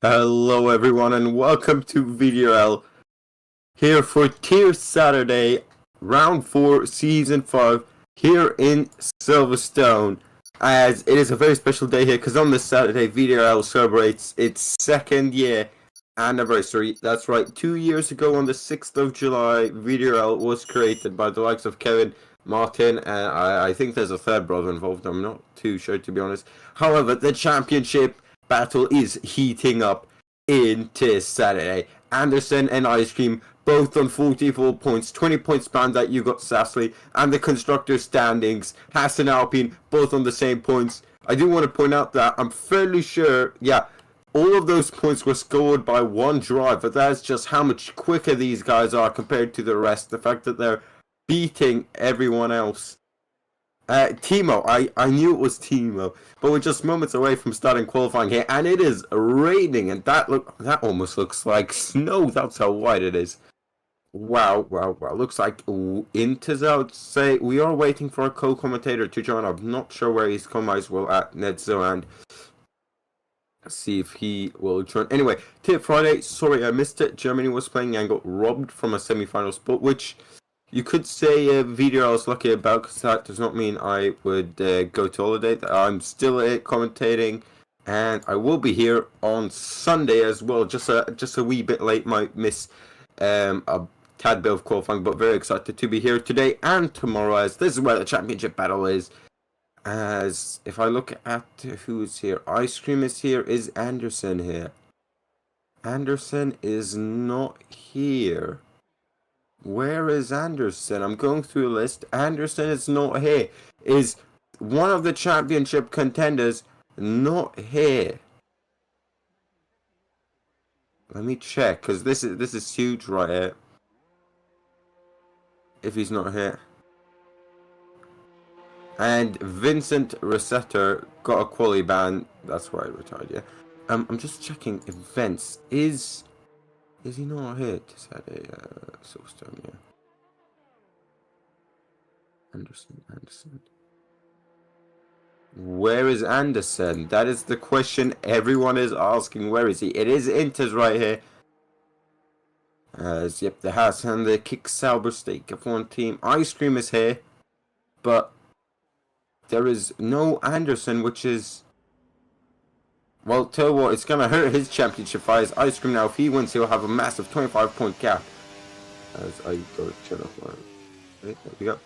Hello everyone and welcome to VDRL here for Tier Saturday Round 4 Season 5 here in Silverstone, as it is a very special day here because on this Saturday VDRL celebrates its second year anniversary. That's right, 2 years ago on the 6th of July VDRL was created by the likes of Kevin, Martin, and I think there's a third brother involved. I'm not too sure, to be honest. However, the championship battle is heating up into Saturday. Anderson and Ice Cream both on 44 points, 20 points behind that you got Sassly, and the constructor standings, Hassan Alpine, both on the same points. I do want to point out that I'm fairly sure, all of those points were scored by one drive, but that's just how much quicker these guys are compared to the rest. The fact that they're beating everyone else. Timo, I knew it was Timo, but we're just moments away from starting qualifying here, and it is raining, and that almost looks like snow. That's how white it is. Wow. Looks like Inters, I would say. We are waiting for a co-commentator to join. I'm not sure where he's come. As well at Nedzo and see if he will join. Anyway, Tip Friday. Sorry, I missed it. Germany was playing and got robbed from a semi-final spot, which you could say VDRL is lucky about, because that does not mean I would go to holiday. I'm still commentating, and I will be here on Sunday as well. Just a wee bit late, might miss a tad bit of qualifying, but very excited to be here today and tomorrow, as this is where the championship battle is. As if I look at who's here, Ice Cream is here. Is Anderson here? Anderson is not here. Where is Anderson? I'm going through a list. Anderson is not here. Is one of the championship contenders not here? Let me check, because this is huge right here. If he's not here. And Vincent Resetter got a quali ban. That's why I retired, yeah. I'm just checking events. Is he not here to Saturday? Silverstone, yeah. Anderson. Where is Anderson? That is the question everyone is asking. Where is he? It is Inters right here. Yep, the Haas and the Kick Sauber Steak F1 team. Ice Cream is here, but there is no Anderson, which is... Well, tell you what, it's going to hurt his championship fights. Ice Cream now, if he wins, he'll have a massive 25-point gap. As I go to turn off my... There we go.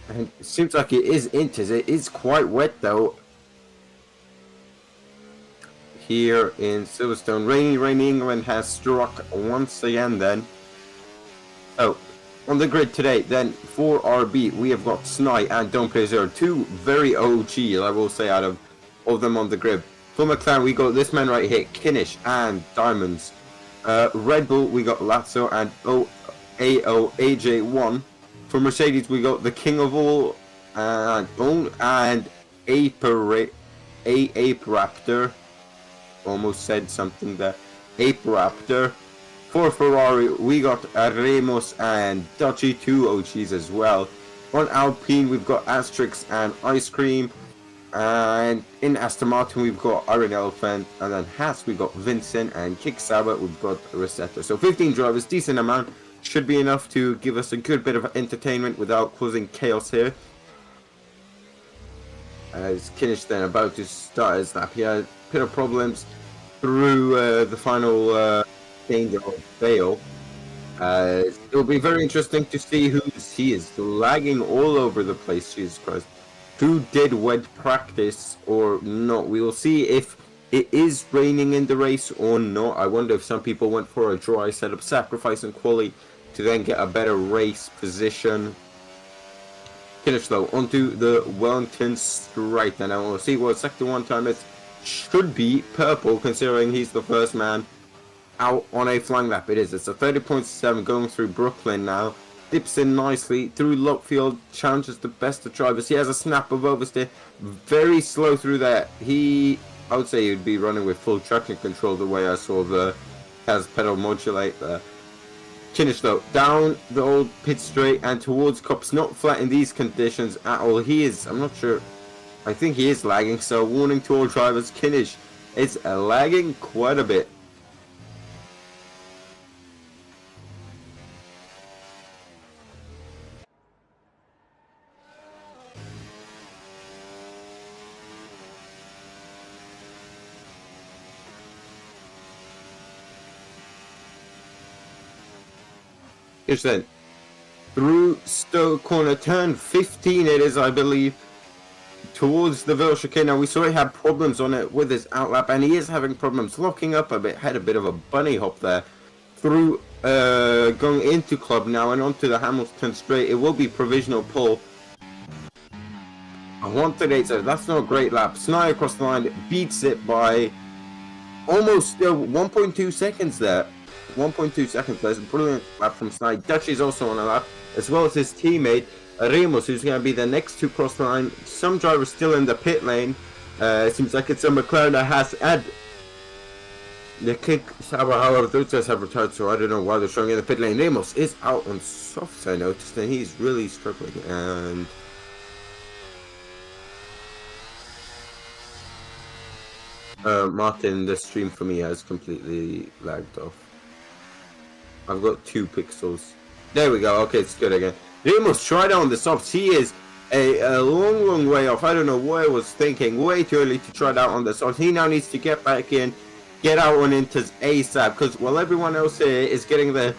And it seems like it is Inters. It is quite wet, though. Here in Silverstone. Rainy England has struck once again, then. Oh, on the grid today, then, for RB, we have got Sny and Don't Play Zero. Two very OG, I will say, out of them on the grid. For McLaren, we got this man right here, Kinish and Diamonds. Red Bull, we got Lazzo and AJ1. For Mercedes, we got the King of All and Ape Raptor. Almost said something there. Ape Raptor. For Ferrari, we got Ramos and Dutchy, two OGs as well. On Alpine, we've got Asterix and Ice Cream. And in Aston Martin, we've got Iron Elephant, and then Haas, we've got Vincent, and Kick Sauber, we've got Resetter. So 15 drivers, decent amount, should be enough to give us a good bit of entertainment without causing chaos here. As Kinish then about to start his lap, he had a bit of problems through the final danger of fail. It'll be very interesting to see he is lagging all over the place, Jesus Christ. Who did wet practice or not? We will see if it is raining in the race or not. I wonder if some people went for a dry setup, sacrificing quali to then get a better race position. Finish though onto the Wellington straight, and I will see what sector 1 time it should be purple, considering he's the first man out on a flying lap. It is. It's a 30.7 going through Brooklyn now. Dips in nicely through Lockfield, challenges the best of drivers. He has a snap of oversteer, very slow through there. I would say he'd be running with full traction control the way I saw the Has pedal modulate there. Kinish though, down the old pit straight and towards Cops, not flat in these conditions at all. He is, I'm not sure, I think he is lagging, so warning to all drivers. Kinish It's lagging quite a bit. Here's then through Stowe corner, turn 15 it is, I believe, towards the Ville chicane. Now we saw he had problems on it with his outlap, and he is having problems locking up a bit. Had a bit of a bunny hop there through going into club now and onto the Hamilton straight. It will be provisional pull. I wanted 8, so that's not a great lap. Snide across the line, beats it by almost 1.2 seconds there. 1.2 seconds. There's a brilliant lap from Snide. Dutch is also on a lap, as well as his teammate Ramos, who's going to be the next to cross the line. Some drivers still in the pit lane. It seems like it's a McLaren that has had the kick. However, those guys have retired, so I don't know why they're showing in the pit lane. Ramos is out on softs, I noticed, and he's really struggling. And Martin, the stream for me has completely lagged off. I've got 2 pixels. There we go. Okay, it's good again. Ramos tried on the softs. He is a long way off. I don't know what I was thinking. Way too early to try it out on the softs. He now needs to get back in, get out on Inters ASAP, because while everyone else here is getting the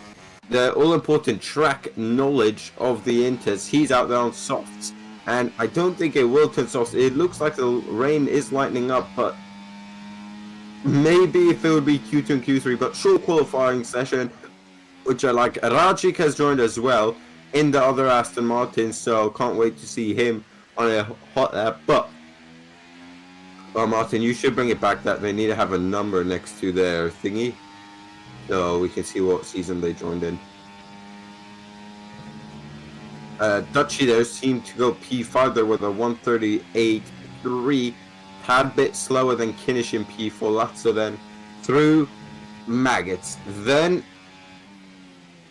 all-important track knowledge of the Inters, he's out there on softs. And I don't think it will turn softs. It looks like the rain is lightening up, but maybe if it would be Q2 and Q3, but short qualifying session, which I like. Rajic has joined as well in the other Aston Martin, so can't wait to see him on a hot lap. But Martin, you should bring it back that they need to have a number next to their thingy, so we can see what season they joined in. Dutchy there seemed to go P5 there with a 138.3, tad bit slower than Kinish in P4. Lazzo then through Maggots, then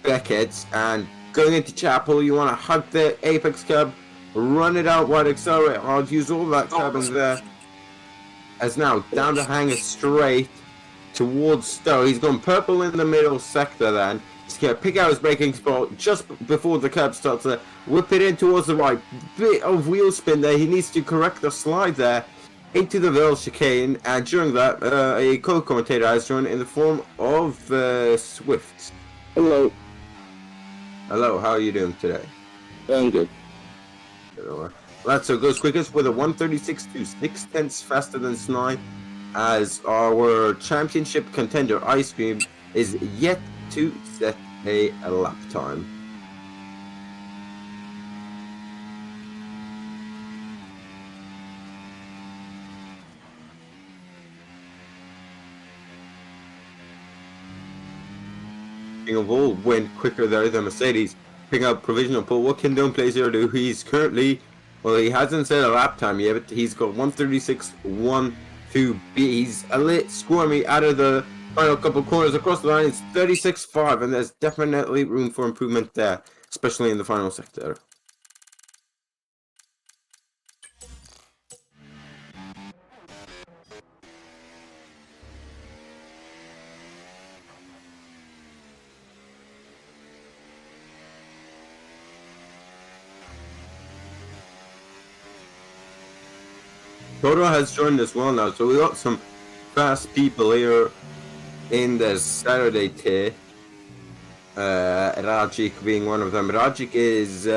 Beckett's, and going into Chapel, you want to hug the apex curb, run it out wide, accelerate hard, use all that curbing there. As now down the hanger straight towards Stowe. He's gone purple in the middle sector then. He's going to pick out his braking spot just before the curb starts to whip it in towards the right. Bit of wheel spin there. He needs to correct the slide there into the Ville chicane, and during that a co-commentator has joined in the form of Swift. Hello. Hello, how are you doing today? I'm good. Lazzo goes quickest with a 136 to 6/10 faster than Snide, as our championship contender Ice Cream is yet to set a lap time. King of all went quicker there than Mercedes, picking up provisional pole. What can Dome Plays here do? He's currently, well, he hasn't set a lap time yet, but he's got 136.1 to be. He's a lit squirmy out of the final couple corners across the line. It's 36.5, and there's definitely room for improvement there, especially in the final sector. Toto has joined as well now, so we got some fast people here in the Saturday tier. Rajic being one of them. Rajic is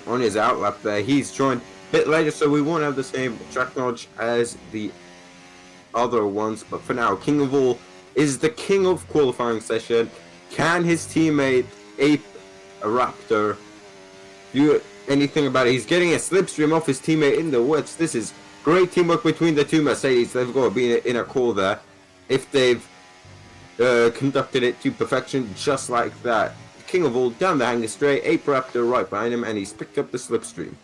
on his outlap there. He's joined a bit later, so we won't have the same track knowledge as the other ones. But for now, King of All is the king of qualifying session. Can his teammate Ape Raptor do anything about it? He's getting a slipstream off his teammate in the woods. This is great teamwork between the two Mercedes. They've got to be in a call there if they've conducted it to perfection just like that. King of All down the hanger straight, Ape Raptor right behind him, and he's picked up the slipstream.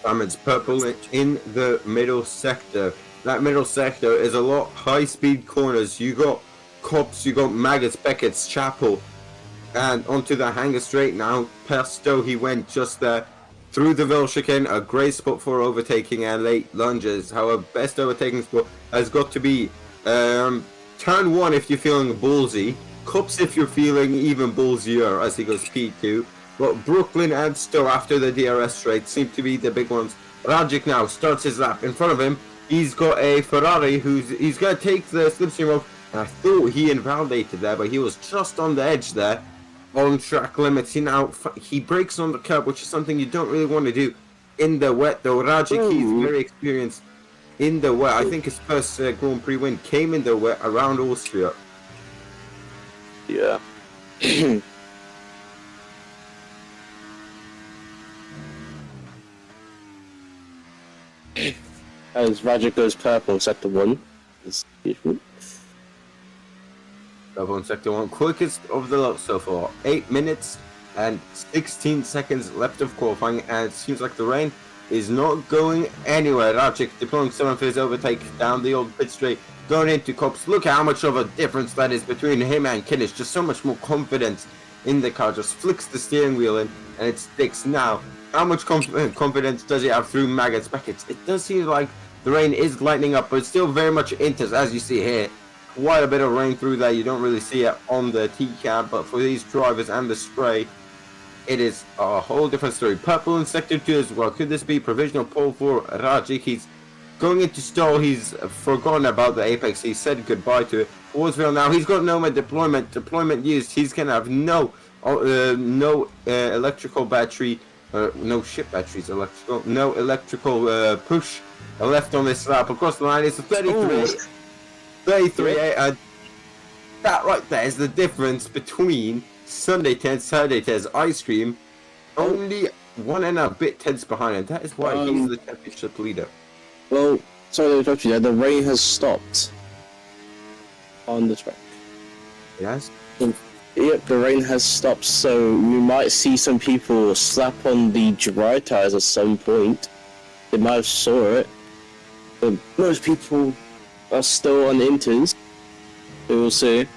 It's purple in the middle sector. That middle sector is a lot high-speed corners. You got Cops, you got Maggots, Beckett's, Chapel, and onto the hanger straight now. Pesto, he went just there. Through the Ville chicane, a great spot for overtaking and late lunges. However, best overtaking spot has got to be turn 1 if you're feeling ballsy. Cops if you're feeling even ballsier as he goes P2. But Brooklyn and Stowe after the DRS straight seem to be the big ones. Rajic now starts his lap. In front of him, he's got a Ferrari he's going to take the slipstream off. And I thought he invalidated there, but he was just on the edge there. On track limits, he brakes on the curb, which is something you don't really want to do in the wet though. Rajic, he's very experienced in the wet. I think his first Grand Prix win came in the wet around Austria. Yeah. As Rajic goes purple in sector 1. Purple in sector 1, quickest of the lot so far. 8 minutes and 16 seconds left of qualifying, and it seems like the rain is not going anywhere. Rajic deploying some of his overtake down the old pit straight, going into Cops. Look how much of a difference that is between him and Kinnish. Just so much more confidence in the car. Just flicks the steering wheel in, and it sticks now. How much confidence does he have through Maggots Beckett's? It does seem like the rain is lightening up, but it's still very much intense, as you see here. Quite a bit of rain through there. You don't really see it on the T-cab, but for these drivers and the spray, it is a whole different story. Purple in sector 2 as well. Could this be provisional pole for Rajic? He's going into stall. He's forgotten about the apex. He said goodbye to it. Warsville now. He's got no deployment. Deployment used. He's going to have no electrical battery. No ship batteries, electrical, no electrical push left on this lap. Across the line, it's a 33, and that right there is the difference between Sunday 10, Saturday 10's ice cream. Only 1 and a bit tenths behind, and that is why he's the championship leader. Well, sorry to interrupt you there, the rain has stopped on the track. Yes? Yep, the rain has stopped, so we might see some people slap on the dry tires at some point. They might have saw it, but most people are still on inters. We will see.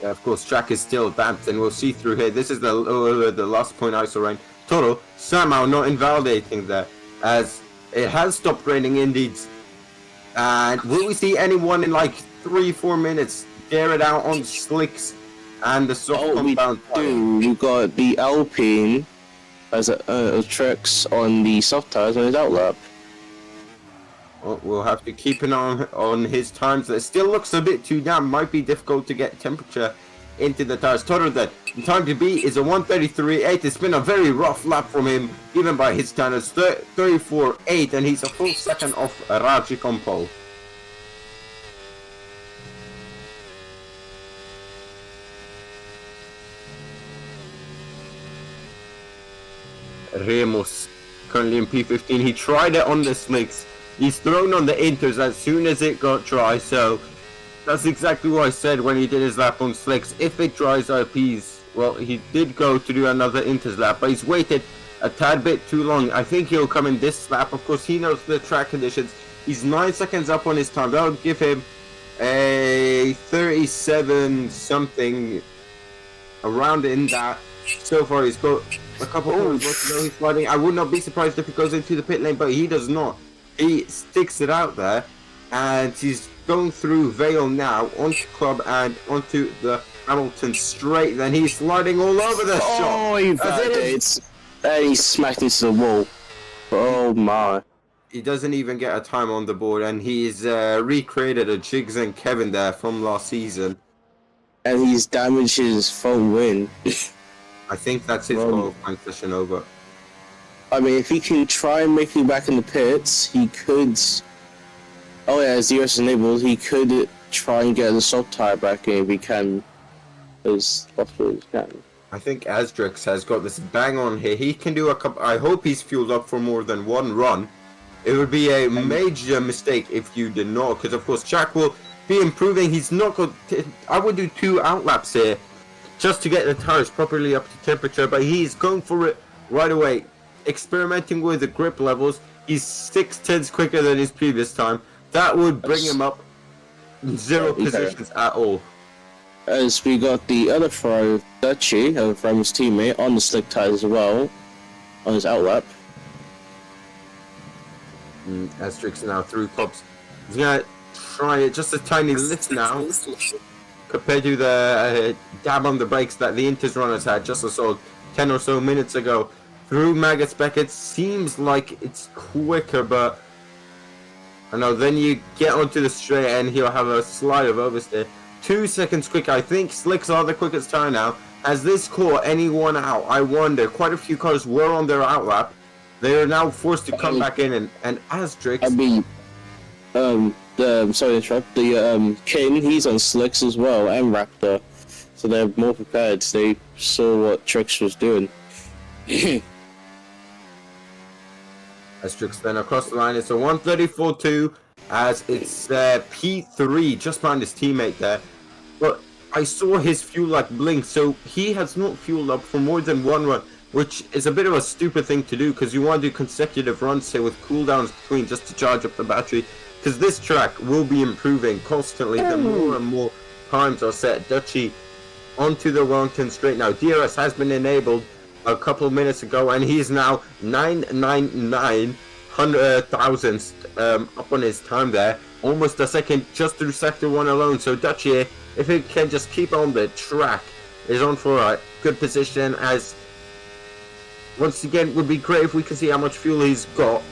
Yeah, of course, track is still damped, and we'll see through here. This is the last point ISO rain. Total, somehow not invalidating there, as it has stopped raining indeed. And will we see anyone in like 3-4 minutes dare it out on slicks? And the soft compound. We got the Alpine as tricks on the soft tires on his outlap. Well, we'll have to keep an eye on his times. It still looks a bit too damp. Might be difficult to get temperature into the tires. Total that the time to beat is a 1:33.8. It's been a very rough lap from him, even by his standards. 34.8, and he's a full second off Rajic on pole. Ramos currently in P15. He tried it on the slicks. He's thrown on the inters as soon as it got dry, so that's exactly what I said when he did his lap on slicks. If it dries IPs, well, he did go to do another inters lap, but he's waited a tad bit too long. I think he'll come in this lap. Of course, he knows the track conditions. He's 9 seconds up on his time. That would give him a 37 something around in that. So far, he's got a couple points left to go. He's sliding. I would not be surprised if he goes into the pit lane, but he does not. He sticks it out there, and he's going through Vale now onto Club and onto the Hamilton straight. Then he's sliding all over the shot. Oh, he validates. And he smacked into the wall. Oh my. He doesn't even get a time on the board, and he's recreated a Jigs and Kevin there from last season. And he's damaged his phone win. I think that's his qualifying session over. I mean, if he can try and make it back in the pits, he could. Oh yeah, as the US enabled, he could try and get the soft tire back in if he can, as possible as he can. I think Asdrix has got this bang on here. He can do a couple. I hope he's fueled up for more than one run. It would be a major mistake if you did not, because of course Jack will be improving. He's not got. I would do 2 outlaps here, just to get the tires properly up to temperature. But he's going for it right away. experimenting with the grip levels. He's 6/10 quicker than his previous time. That would bring him up 0 positions at all. As we got the other throw, Dutchy, from his teammate, on the slick tires as well, on his outlap. Asterix now through Cobbs. He's gonna try it just a tiny lift now, compared to the dab on the brakes that the Inters runners had just a sort of 10 or so minutes ago. Through Maggots Beckett, seems like it's quicker, but I know then you get onto the straight and he'll have a slide of oversteer. 2 seconds quicker. I think Slicks are the quickest tire now. Has this caught anyone out? I wonder. Quite a few cars were on their outlap. They are now forced to come back in, and Asterix. I mean, sorry to interrupt. The King, he's on Slicks as well, and Raptor, so they're more prepared. They saw what Trix was doing. Asterix then across the line. It's a 134.2 as it's P3 just behind his teammate there. But I saw his fuel like blink, so he has not fueled up for more than one run, which is a bit of a stupid thing to do because you want to do consecutive runs, say, with cooldowns between just to charge up the battery. Because this track will be improving constantly the more and more times are set. Dutchy onto the Wellington straight now. DRS has been enabled a couple of minutes ago, and he's now 999 thousandths up on his time there. Almost a second just through sector 1 alone. So Dutchy, if he can just keep on the track, is on for a good position. As once again, it would be great if we could see how much fuel he's got.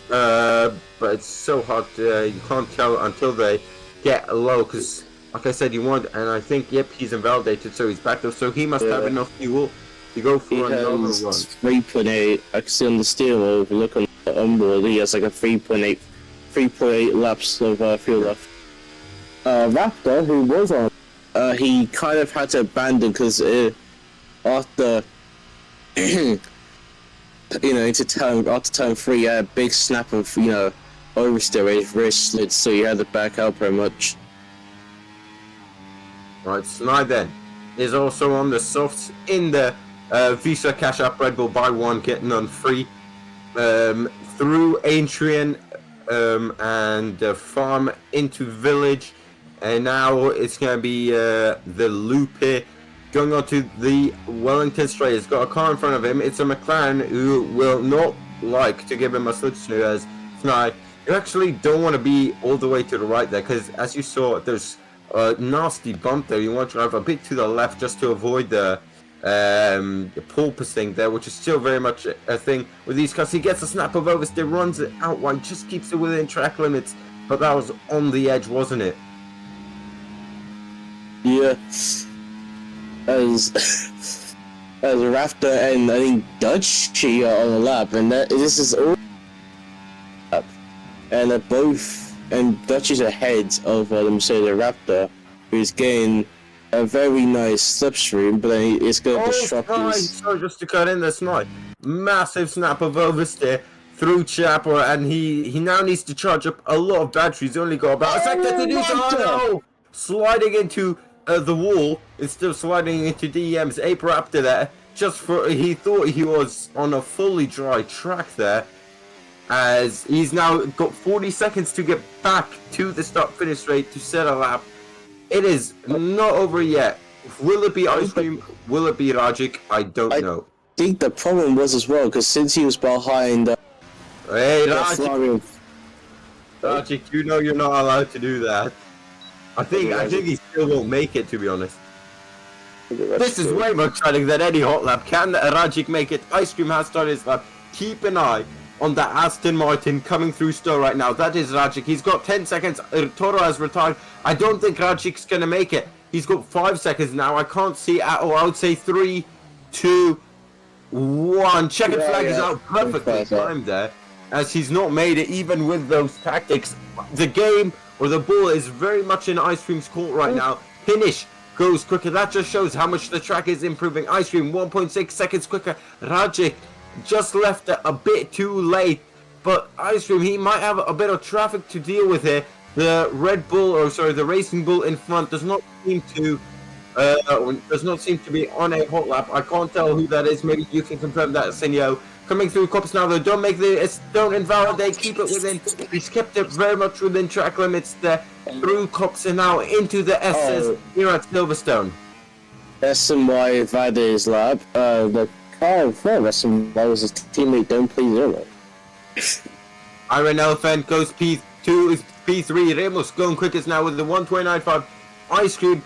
But it's so hard, you can't tell until they get low, because like I said, you want, and I think, yep, he's invalidated, so he's backed up, so he must have enough fuel to go for another run. 3.8, I can see on the steering wheel, if you look on the onboard, he has like a 3.8 laps of fuel left. Raptor, who was on, he kind of had to abandon because after after turn 3, he had a big snap of oversteer, his wrist slid, so he had to back out pretty much. Right, Snide then is also on the softs in the Visa Cash App Red Bull by 1, getting on free through Atrian and farm into Village, and now it's going to be the loop here. Going on to the Wellington straight, he's got a car in front of him. It's a McLaren who will not like to give him a slip snoo as Snide. You actually don't want to be all the way to the right there, because as you saw, there's a nasty bump there. You want to drive a bit to the left just to avoid the porpoising there, which is still very much a thing with these cars. He gets a snap of oversteer, runs it out wide, just keeps it within track limits, but that was on the edge, wasn't it? Yeah. As Raptor and I think Dutchy are on the lap, and this is all lap, and they're both, and Dutchy's ahead of the Raptor, who's getting a very nice slipstream, but then it's going to disrupt his... Sorry, just to cut in this night. Massive snap of oversteer through Chapel, and he now needs to charge up a lot of batteries. He's only got about a second to do so. No! Sliding into the wall, is still sliding into DM's Ape Raptor there. He thought he was on a fully dry track there, as he's now got 40 seconds to get back to the start finish straight to set a lap. It is not over yet. Will it be Ice Cream? Will it be Rajic? I don't know. I think the problem was as well, because since he was behind hey Rajic, you know you're not allowed to do that. I think he still won't make it, to be honest. This is way more exciting than any hot lap. Can Rajic make it? Ice Cream has started his lap. Keep an eye on the Aston Martin coming through still right now. That is Rajic. He's got 10 seconds. Toro has retired. I don't think Rajic's going to make it. He's got 5 seconds now. I can't see at all. I would say 3, 2, 1. Checkered flag is out. Perfectly timed there, as he's not made it even with those tactics. The game, or the ball, is very much in Ice Cream's court right now. Finish goes quicker. That just shows how much the track is improving. Ice Cream 1.6 seconds quicker. Rajic just left it a bit too late, but Ice Cream, he might have a bit of traffic to deal with here. The the Racing Bull in front does not seem to be on a hot lap. I can't tell who that is. Maybe you can confirm that, Senyo, coming through cups now though. Don't invalidate, keep it within. He's kept it very much within track limits there. Through cups and now into the S's here at Silverstone. SMY Vade's lap. The car in front of SMY was his teammate Don't Please Zero. Iron Elephant goes P2, P3. Ramos going quickest now with the 129.5. Ice Cream.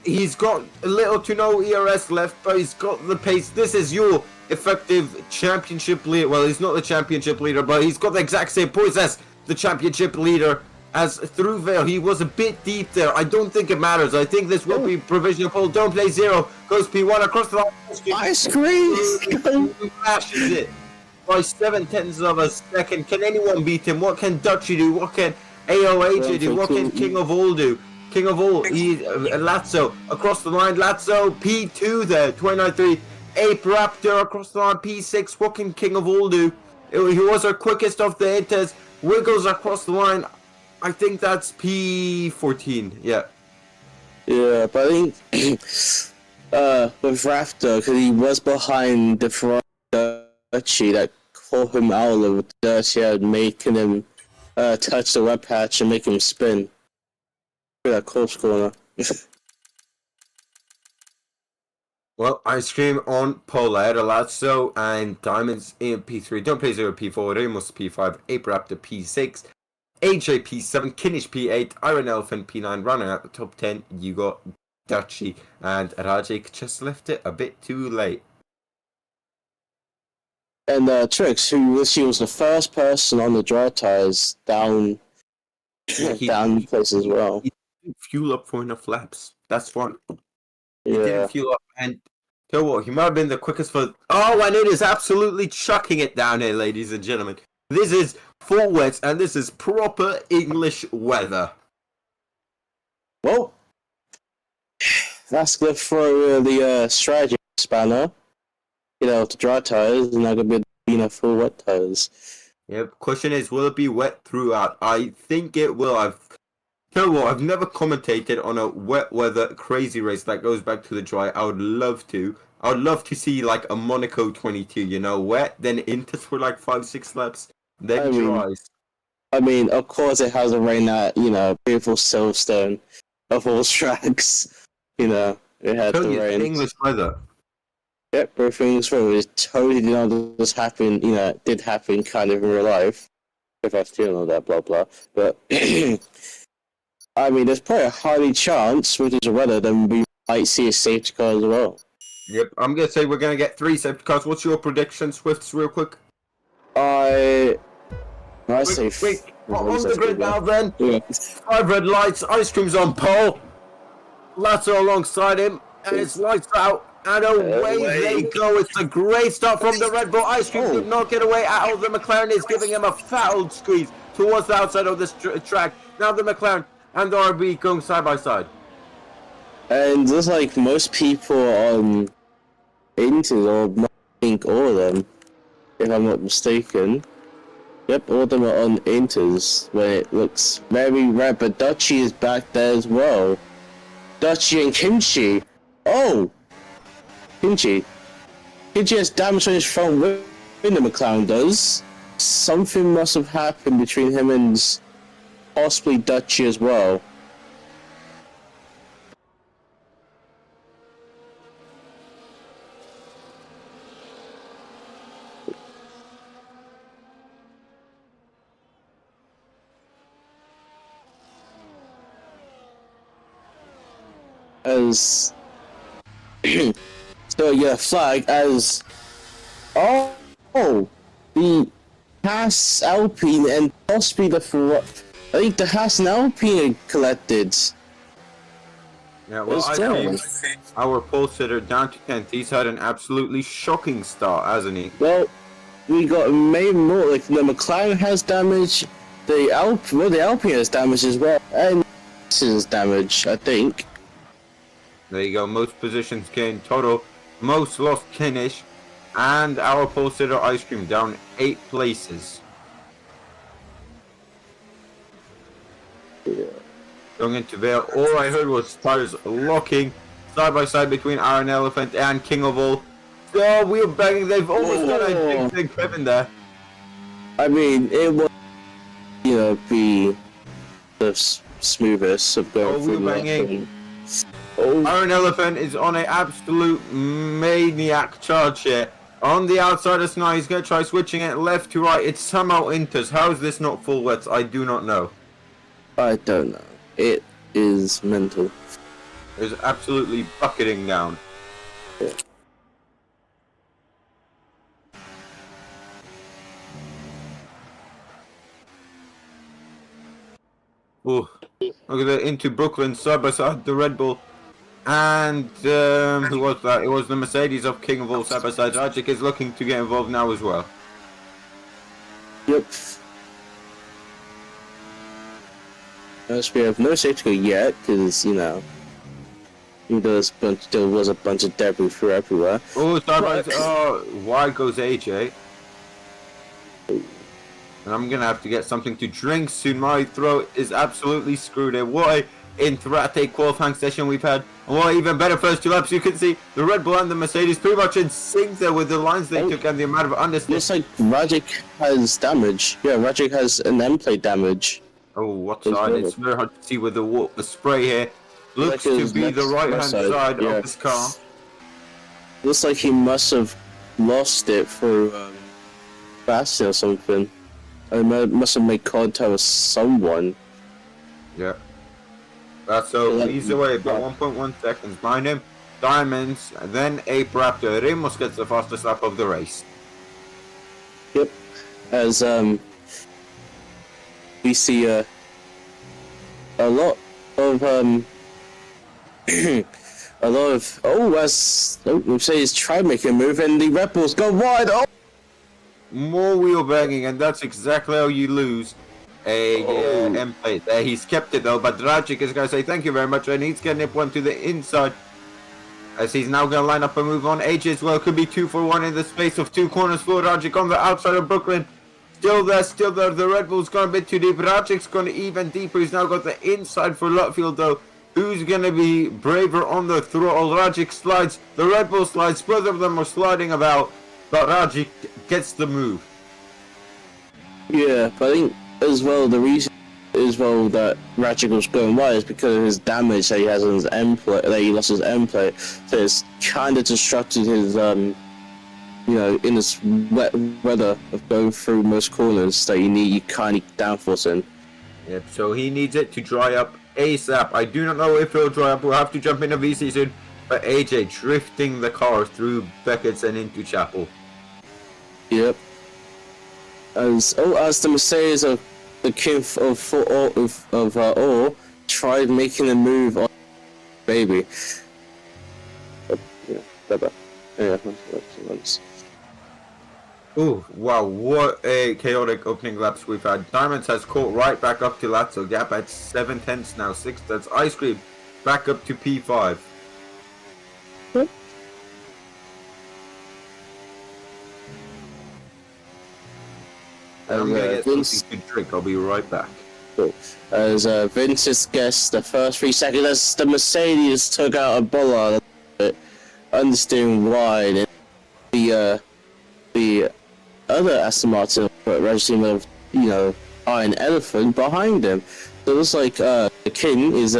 He's got a little to no ERS left, but he's got the pace. This is your effective championship leader. Well, he's not the championship leader, but he's got the exact same points as the championship leader. As through Vale, he was a bit deep there. I don't think it matters. I think this will be provisional pole. Don't play 0. Goes P1 across the line. Ice Cream! Smashes it by 7/10 of a second. Can anyone beat him? What can Dutchy do? What can AOH do? What can King of All do? King of All, Lazzo across the line. Lazzo P2 there, 29.3. Ape Raptor across the line, P6. What can King of All do? He was our quickest of the Inters. Wiggles across the line. I think that's P14. Yeah. Yeah, but I think with Raptor, because he was behind the Ferrari Dutchy that caught him out a little dirty out, making him touch the web patch and make him spin. That corpse corner. Well, Ice Cream on pole ahead of Lazzo and Diamonds in P3. Don't play 0 P4. Ramos P5. Ape Raptor P6. AJ P7. Kinish P8. Iron Elephant P9. Running out the top 10. You got Dutchy and Rajik just left it a bit too late. And Trix, she was the first person on the dry tires down place as well. He didn't fuel up for enough laps. That's fine. He Yeah. didn't fuel up, and tell you what, he might have been the quickest for. Oh, and it is absolutely chucking it down here, ladies and gentlemen. This is full wet, and this is proper English weather. Well, that's gonna throw the strategy spanner. To dry tires, and not gonna be full wet tires. Yep. Question is, will it be wet throughout? I think it will. Tell you what, I've never commentated on a wet weather crazy race that goes back to the dry. I would love to. I would love to see like a Monaco 22. Wet, then into for like 5-6 laps, then dries. I mean, of course, it has a rain at beautiful Silverstone of all tracks. It had the rain. English weather. Yep, everything's wrong. It totally did not just happen, it did happen kind of in real life. If I still know that, blah, blah. But, I mean, there's probably a highly chance, which is a weather, then we might see a safety car as well. Yep, I'm going to say we're going to get 3 safety cars. What's your prediction, Swifts, real quick? I say... Quick, on the grid now, then. Yeah. 5 red lights, Ice Cream's on pole. Lasso alongside him, and it's lights out. And away they go. It's a great start from the Red Bull. Ice Cream did not get away at all. The McLaren is giving him a foul squeeze towards the outside of this track. Now the McLaren and the RB going side by side. And just like most people on Inters, or I think all of them, if I'm not mistaken. Yep, all of them are on Inters, where it looks very red, but Dutchy is back there as well. Dutchy and Kimchi. Oh! Kimchi has damage on his front wing, the McLaren does. Something must have happened between him and possibly Dutchy as well. As so yeah, flag as the Haas Alpine and possibly the Ferrari. I think the Haas and Alpine collected. Yeah, well, I think our pole sitter down to 10th. He's had an absolutely shocking start, hasn't he? Well, we got maybe more. Like the McLaren has damage, the Alpine has damage as well, and this is damage, I think. There you go. Most positions gained total, most lost finish, and our pole sitter Ice Cream down 8 places. Yeah. Going into Vale, all I heard was tires locking side by side between Iron Elephant and King of All. Oh, wheel banging. They've almost done Oh. a big Kevin there. I mean, it would, be the smoothest of going Oh, through wheel the banging. Oh, Iron Elephant is on an absolute maniac charge here. On the outside of Snow, he's going to try switching it left to right. It somehow enters. How is this not full wets? I do not know. I don't know. It is mental. It's absolutely bucketing down. Yeah. Ooh. Look at that, into Brooklyn, side by side, the Red Bull. And who was that? It was the Mercedes of King of all side by side. Rajic is looking to get involved now as well. Yep. As we have no safety car yet, because, there was a bunch of debris through everywhere. Oh, side. Oh, wide goes AJ. And I'm gonna have to get something to drink soon. My throat is absolutely screwed here. What a interactive qualifying session we've had. And what even better first two laps. You can see the Red Bull and the Mercedes pretty much in sync there with the lines they took and the amount of understeer. Looks like Rajic has damage. Yeah, Rajic has an end plate damage. Oh, what side? It's very hard to see with the spray here. Looks like to be the right hand side of this car. Looks like he must have lost it through Bastion or something. I must have made contact with someone. Yeah. That's so he's away by 1.1 seconds. Behind him, Diamonds, and then Ape Raptor. Ramos gets the fastest lap of the race. Yep. As we see a lot of Mercedes try making a move and the Red Bulls go wide. Oh, more wheel banging, and that's exactly how you lose a M plate there. He's kept it though, but Dragic is going to say thank you very much, and he's going to nip one to the inside as he's now going to line up and move on. AJ as well could be 2 for 1 in the space of 2 corners for Dragic on the outside of Brooklyn. Still there. The Red Bull's gone a bit too deep. Dragic's gone even deeper. He's now got the inside for Lutfield though. Who's going to be braver on the throttle? Dragic slides. The Red Bull slides. Both of them are sliding about. But Rajic gets the move. Yeah, but I think as well the reason that Rajic was going wide is because of his damage that he has on his end plate. That he lost his end plate, so it's kind of disrupted his in this wet weather of going through most corners that you kind of downforce in. Yep. So he needs it to dry up ASAP. I do not know if it'll dry up. We'll have to jump into VC soon. But AJ drifting the car through Beckett's and into Chapel. Yep. As the Mercedes of the king of Orr tried making a move on baby. Oh, wow, what a chaotic opening laps we've had. Diamonds has caught right back up to Lazzo. Gap at 7/10 now, 6. That's Ice Cream back up to P5. Yep. I'm gonna get something to drink. I'll be right back. Cool. As Vince gets the first 3 seconds, as the Mercedes took out a bollard, understeering wide, and the other Aston Martin registering with Iron Elephant behind him. So it looks like King is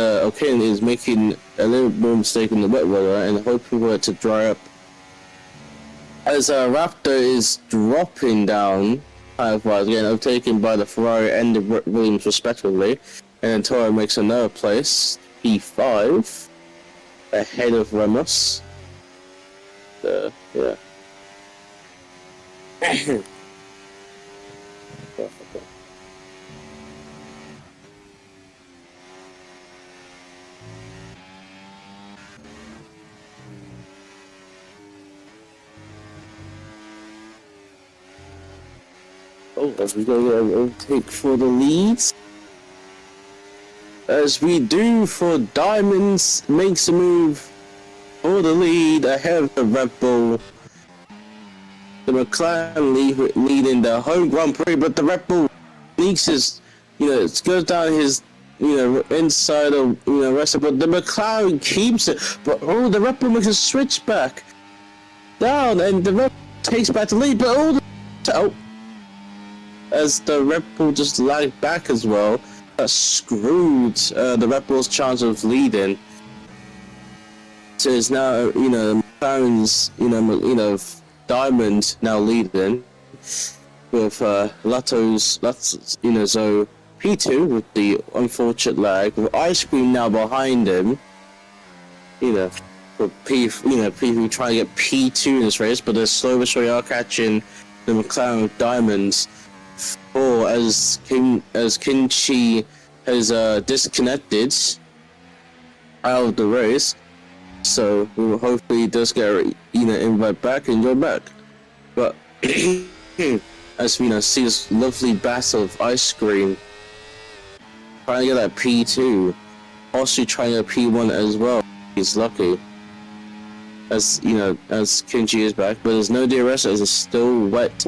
making a little more mistake in the wet weather and hoping for it to dry up. As Raptor is dropping down. Again, overtaken by the Ferrari and the Williams respectively, and then Toro makes another place, P5, ahead of Ramos. Yeah. As we go to overtake for the leads. As we do for Diamonds, makes a move for the lead ahead of the Red Bull. The McLaren leading the home Grand Prix, but the Red Bull sneaks his, it goes down his, inside of, rest of, but the McLaren keeps it. But the Red Bull makes a switch back. down, and the Red Bull takes back the lead, but all the as the Red Bull just lagged back as well, that screwed the Red Bull's chance of leading. So it's now, McLaren's, Diamond now leading with Lotto's, so P2 with the unfortunate lag, with Ice Cream now behind him. For P trying to get P2 in this race, but they're slowly are catching the McLaren with Diamonds. Or as Kinchi has disconnected out of the race, so we will hopefully does get invite back and go back. But as we see this lovely battle of Ice Cream trying to get that P2, also trying to get P1 as well. He's lucky. As Kinchi is back, but there's no DRS as it's still wet.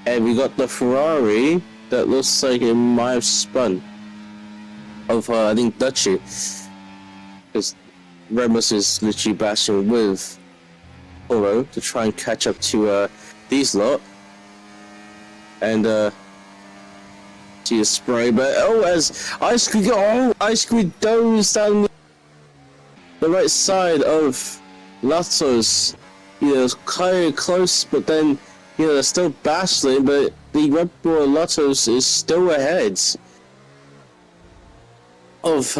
And we got the Ferrari that looks like it might have spun. Of I think Dutchy. Because Remus is literally bashing with Toro to try and catch up to these lot. And see a spray, but as Ice Cream goes down the right side of Lotto's, it's kind of close, but then they're still battling, but the Red Bull Lotto's is still ahead of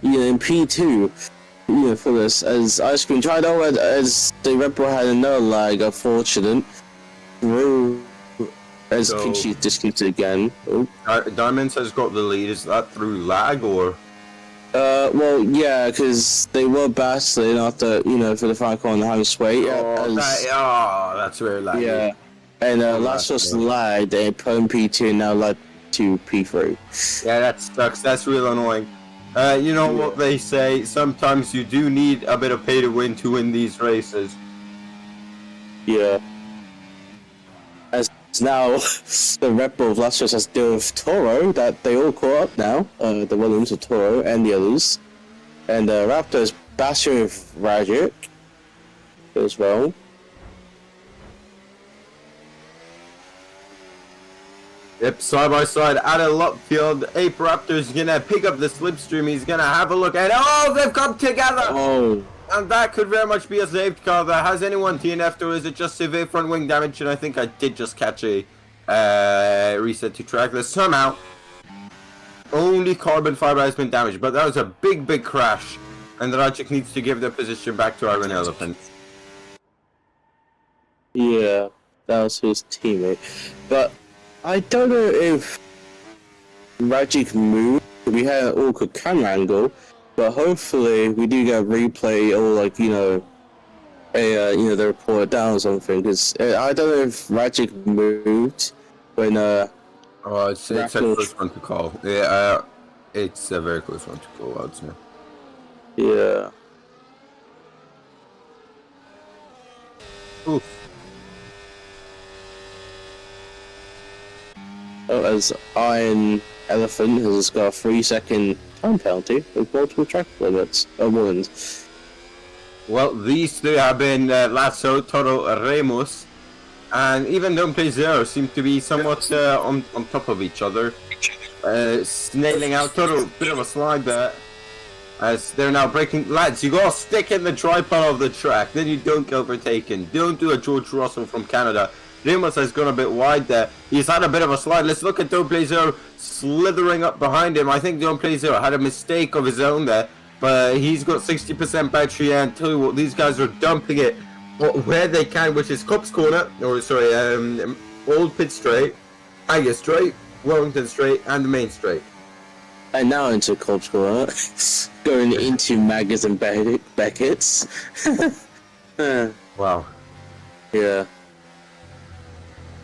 in P2 for this, as Ice Cream tried out as the Red Bull had another lag, unfortunate. As Kinchi disconnected again. Diamonds has got the lead. Is that through lag or? Well, yeah, because they were battling after, for the final corner having sway. That's very laggy. Yeah, and last was lagged, they put in P2 now led to P3. Yeah, that sucks. That's real annoying. What they say, sometimes you do need a bit of pay to win these races. Yeah. As now, the Red Bull Vlasios has to deal with Toro, that they all caught up now, the Williams of Toro and the others. And Raptors bashing with Rajic as well. Yep, side by side at a lap field. Ape Raptor's gonna pick up the slipstream. He's gonna have a look, and they've come together! Oh. And that could very much be a saved car. Has anyone DNF'd, or is it just severe front wing damage? And I think I did just catch a reset to track. There's somehow only carbon fiber has been damaged, but that was a big crash. And Rajic needs to give the position back to Iron Elephant. Yeah, that was his teammate. But I don't know if Rajic moved. We had an awkward camera angle, but hopefully we do get a replay or they report it down or something. Because I don't know if Rajic moved when it's a close one to call. Yeah, it's a very close one to call, I'd say. Yeah. Oof. As Iron Elephant has got a 3-second time penalty with multiple track limits warnings. Well, these two have been Lasso, Toro, Remus, and even Don't Play Zero seem to be somewhat on top of each other. Snailing out Toro, bit of a slide there. As they're now breaking. Lads, you gotta stick in the tripod of the track, then you don't get overtaken. Don't do a George Russell from Canada. Remus has gone a bit wide there. He's had a bit of a slide. Let's look at Don't Play Zero slithering up behind him. I think Don't Play Zero had a mistake of his own there, but he's got 60% battery, and tell you what, these guys are dumping it where they can, which is Cops Corner, or sorry, Old Pit Straight, Angus Straight, Wellington Straight, and the Main Straight. And now into Cops Corner, going into Maggers and Beckett's. Wow. Yeah.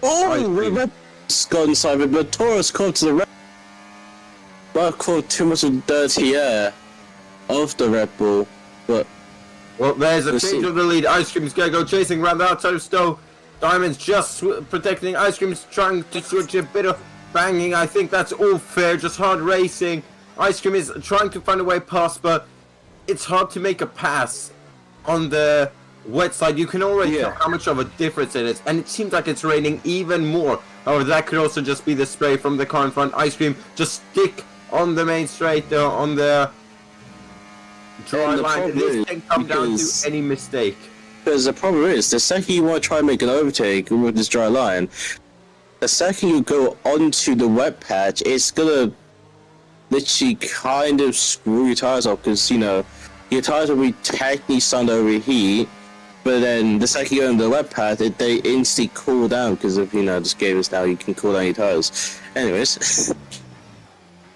Oh, got inside it, but Taurus caught to the Red Bull. But caught too much of dirty air of the Red Bull. But well, there's a change of the lead. Ice Cream's gonna go chasing around the outside of Stowe. Diamond's just protecting. Ice Cream's trying to switch a bit of banging. I think that's all fair, just hard racing. Ice Cream is trying to find a way past, but it's hard to make a pass on the wet side, you can already Yeah. tell how much of a difference it is, and it seems like it's raining even more. However, that could also just be the spray from the car in front. Ice cream just stick on the main straight, on the dry line. This can come down to any mistake. Because the problem is, the second you want to try and make an overtake with this dry line, the second you go onto the wet patch, it's gonna literally kind of screw your tires up, because, you know, your tires will be technically starting to overheat, but then the second you go into the wet patch, they instantly cool down, because of, you know, this game is now you can cool down your tires. Anyways.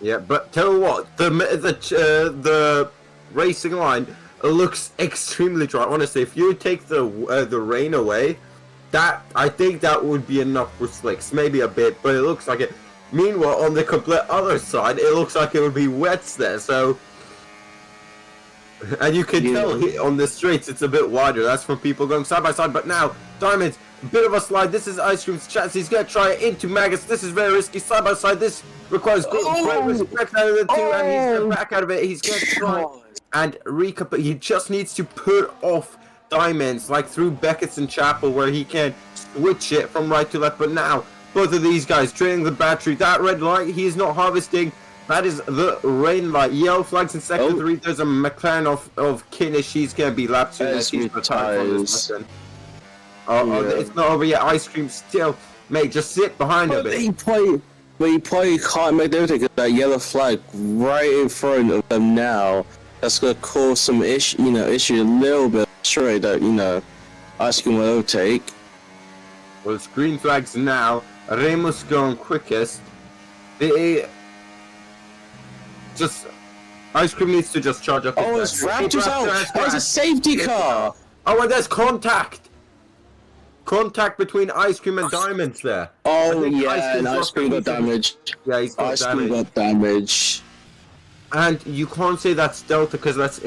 Yeah, but tell you what, the racing line looks extremely dry. Honestly, if you take the rain away, I think that would be enough for slicks, maybe a bit, but it looks like it. Meanwhile, on the complete other side, it looks like it would be wet there. So, and you can tell on the straights it's a bit wider. That's from people going side by side. But now, Diamond, a bit of a slide. This is Ice Cream's chance. He's gonna try it into Magus. This is very risky. Side by side. This requires great respect out of the two, and he's gonna back out of it. He's gonna try and recap. He just needs to put off Diamonds, like through Beckett's and Chapel, where he can switch it from right to left. But now, both of these guys draining the battery. That red light, he is not harvesting. That is the rain light. Yellow flags in sector 3. There's a McLaren of Kinnish. He's going to be lapped soon as he's retired from this mission. It's not over yet. Ice Cream still. Mate, just sit behind a bit. He probably can't make the overtake because that yellow flag right in front of them now. That's going to cause some issue a little bit. Sure that, you know, Ice Cream will overtake. Well, it's green flags now. Ramos going quickest. Ice Cream needs to just charge up. Oh, it's Raptors out! There's a safety car! Oh, and there's contact! Contact between Ice Cream and Diamonds there. Oh, yeah, and Ice Cream got damaged. Yeah, he's got Ice Cream got damaged. And you can't say that's Delta, because that's,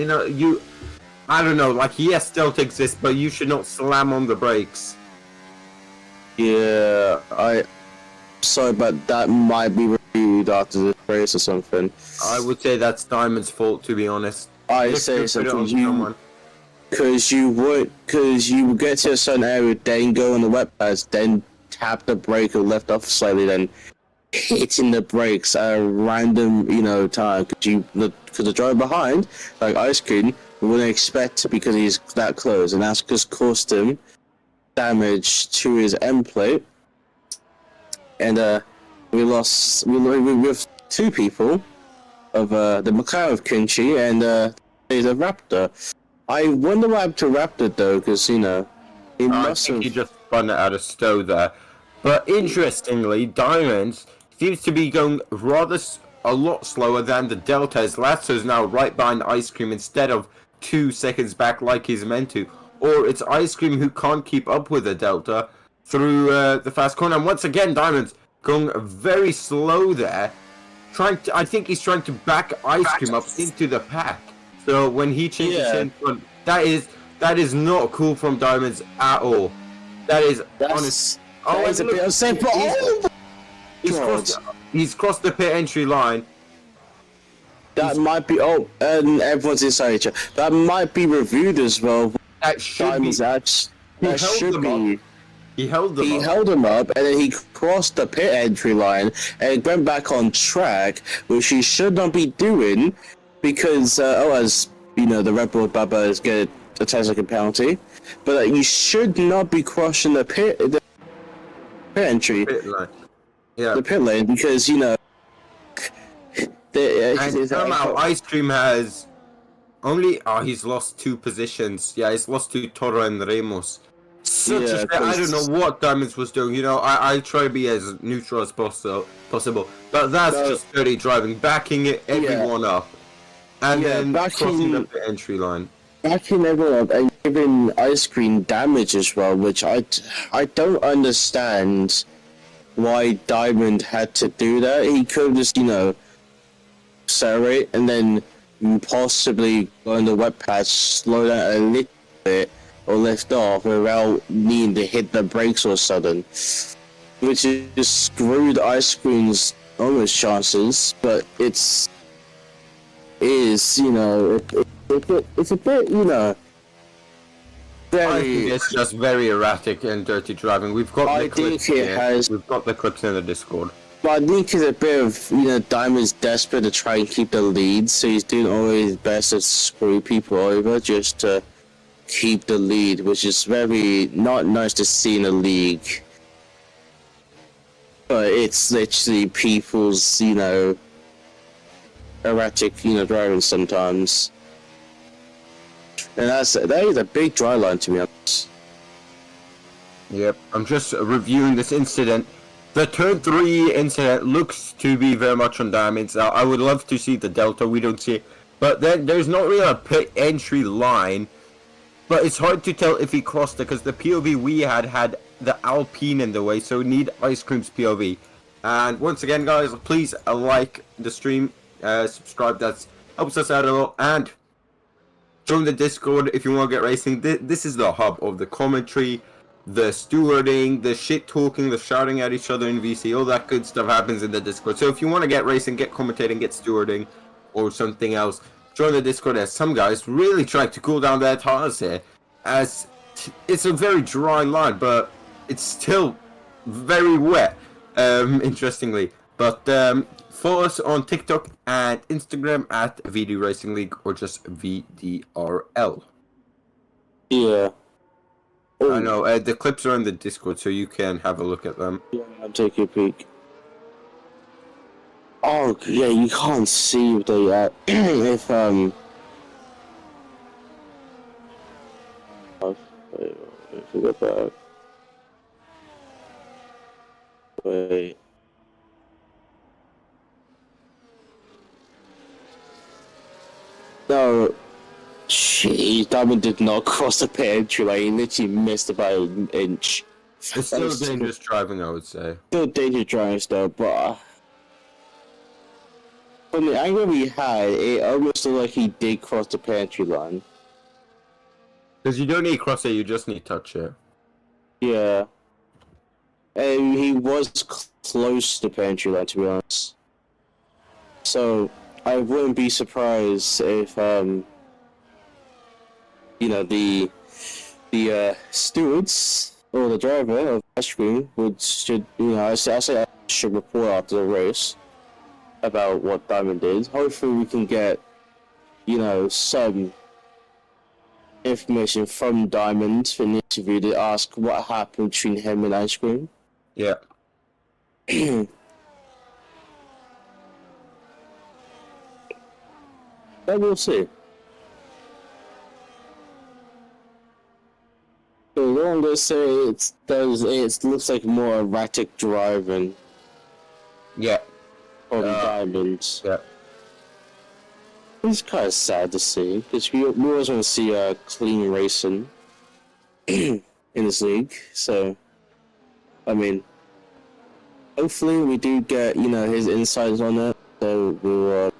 I don't know, like, yes, Delta exists, but you should not slam on the brakes. Yeah, sorry, but that might be reviewed after the race or something. I would say that's Diamond's fault, to be honest. I say something, because you would get to a certain area, then go on the wet pads, then tap the brake or left off slightly, then hitting the brakes at a random, time, because the driver behind, like Ice Cream, wouldn't expect because he's that close, and that's just caused him damage to his end plate, and we have two people of the McLaren of Kinchi and there's a Raptor. I wonder why happened to Raptor though, because he must have. He just spun it out of stow there. But interestingly, Diamonds seems to be going a lot slower than the Deltas. Lasso's now right behind Ice Cream instead of 2 seconds back like he's meant to. Or it's Ice Cream who can't keep up with the Delta through the fast corner. And once again, Diamonds going very slow there. I think he's trying to back Ice Cream up into the pack. So when he changes in front, that is not cool from Diamonds at all. That is honest. That is a bit unsafe. He's crossed the pit entry line. That might be. Oh, and everyone's inside each other. That might be reviewed as well. That should be. That should be. He held him up, and then he crossed the pit entry line and went back on track, which he should not be doing, because as you know, the Red Bull Baba is getting a 10-second penalty. But you should not be crossing the pit entry, the pit lane, because and somehow Ice Cream has only he's lost 2 positions. Yeah, he's lost to Toro and Ramos. I don't know what Diamonds was doing. I try to be as neutral as possible, but that's just dirty driving, backing everyone up, and then crossing the entry line. Backing everyone up and giving Ice Cream damage as well, which I don't understand why Diamond had to do that. He could just accelerate and then possibly go on the wet patch, slow down a little bit, or lift off without needing to hit the brakes all of a sudden, which is screwed Ice Cream's almost chances. But it's a bit I think very. it's just very erratic and dirty driving. We've got I the clips think it here. has. We've got the clips in the Discord. But I think it's a bit of, Diamond's desperate to try and keep the lead, so he's doing all his best to screw people over just to keep the lead, which is very not nice to see in a league. But it's literally people's, erratic, driving sometimes. And that is a big dry line, to be honest. Yep, I'm just reviewing this incident. The turn 3 incident looks to be very much on Diamonds. I would love to see the Delta, we don't see it. But then there's not really a pit entry line. But it's hard to tell if he crossed it because the POV we had the Alpine in the way, so we need Ice Cream's POV. And once again, guys, please like the stream, subscribe, that helps us out a lot, and join the Discord if you want to get racing. This is the hub of the commentary, the stewarding, the shit talking, the shouting at each other in VC, all that good stuff happens in the Discord. So if you want to get racing, get commentating, get stewarding, or something else, join the Discord, as some guys really try to cool down their tires here, as it's a very dry line, but it's still very wet, interestingly. But follow us on TikTok and Instagram at VD Racing League, or just VDRL. Yeah. I know, the clips are in the Discord, so you can have a look at them. Yeah, I'll take a peek. Oh, yeah, you can't see if they, if, I forgot that. Wait. No. Jeez, Diamond did not cross the pit entry lane. He literally missed about an inch. It's still dangerous driving, I would say. Still dangerous driving still, but from the angle we had, it almost looked like he did cross the pit entry line. Because you don't need cross it, you just need touch it. Yeah. And he was close to the pit entry line, to be honest. So, I wouldn't be surprised if, the stewards or the driver of ice cream should report after the race about what Diamond did. Hopefully we can get, some information from Diamond in the interview to ask what happened between him and Ice Cream. Yeah. But we'll see. The long they say it looks like more erratic driving. Yeah. On Diamonds. Yeah. It's kind of sad to see, because we always want to see clean racing in this league. So, I mean, hopefully we do get his insights on it. So we'll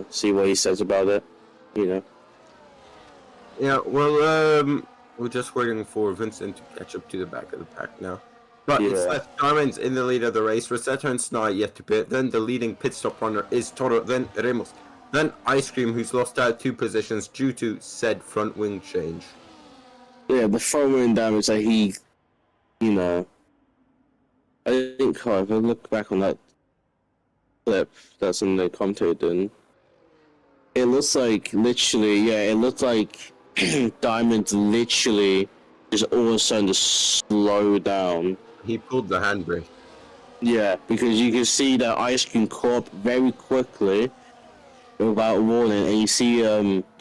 see what he says about it. Yeah. Well, we're just waiting for Vincent to catch up to the back of the pack now. But it's left Diamonds in the lead of the race. Rosetta and Sny yet to pit. Then the leading pit stop runner is Toro. Then Ramos. Then Ice Cream, who's lost out 2 positions due to said front wing change. Yeah, the front wing damage that he, I think, if I look back on that clip that's in the commentary then, it looks like it looked like Diamond literally just all of a sudden to slow down. He pulled the handbrake. Yeah, because you can see that Ice Cream caught up very quickly without warning, and you see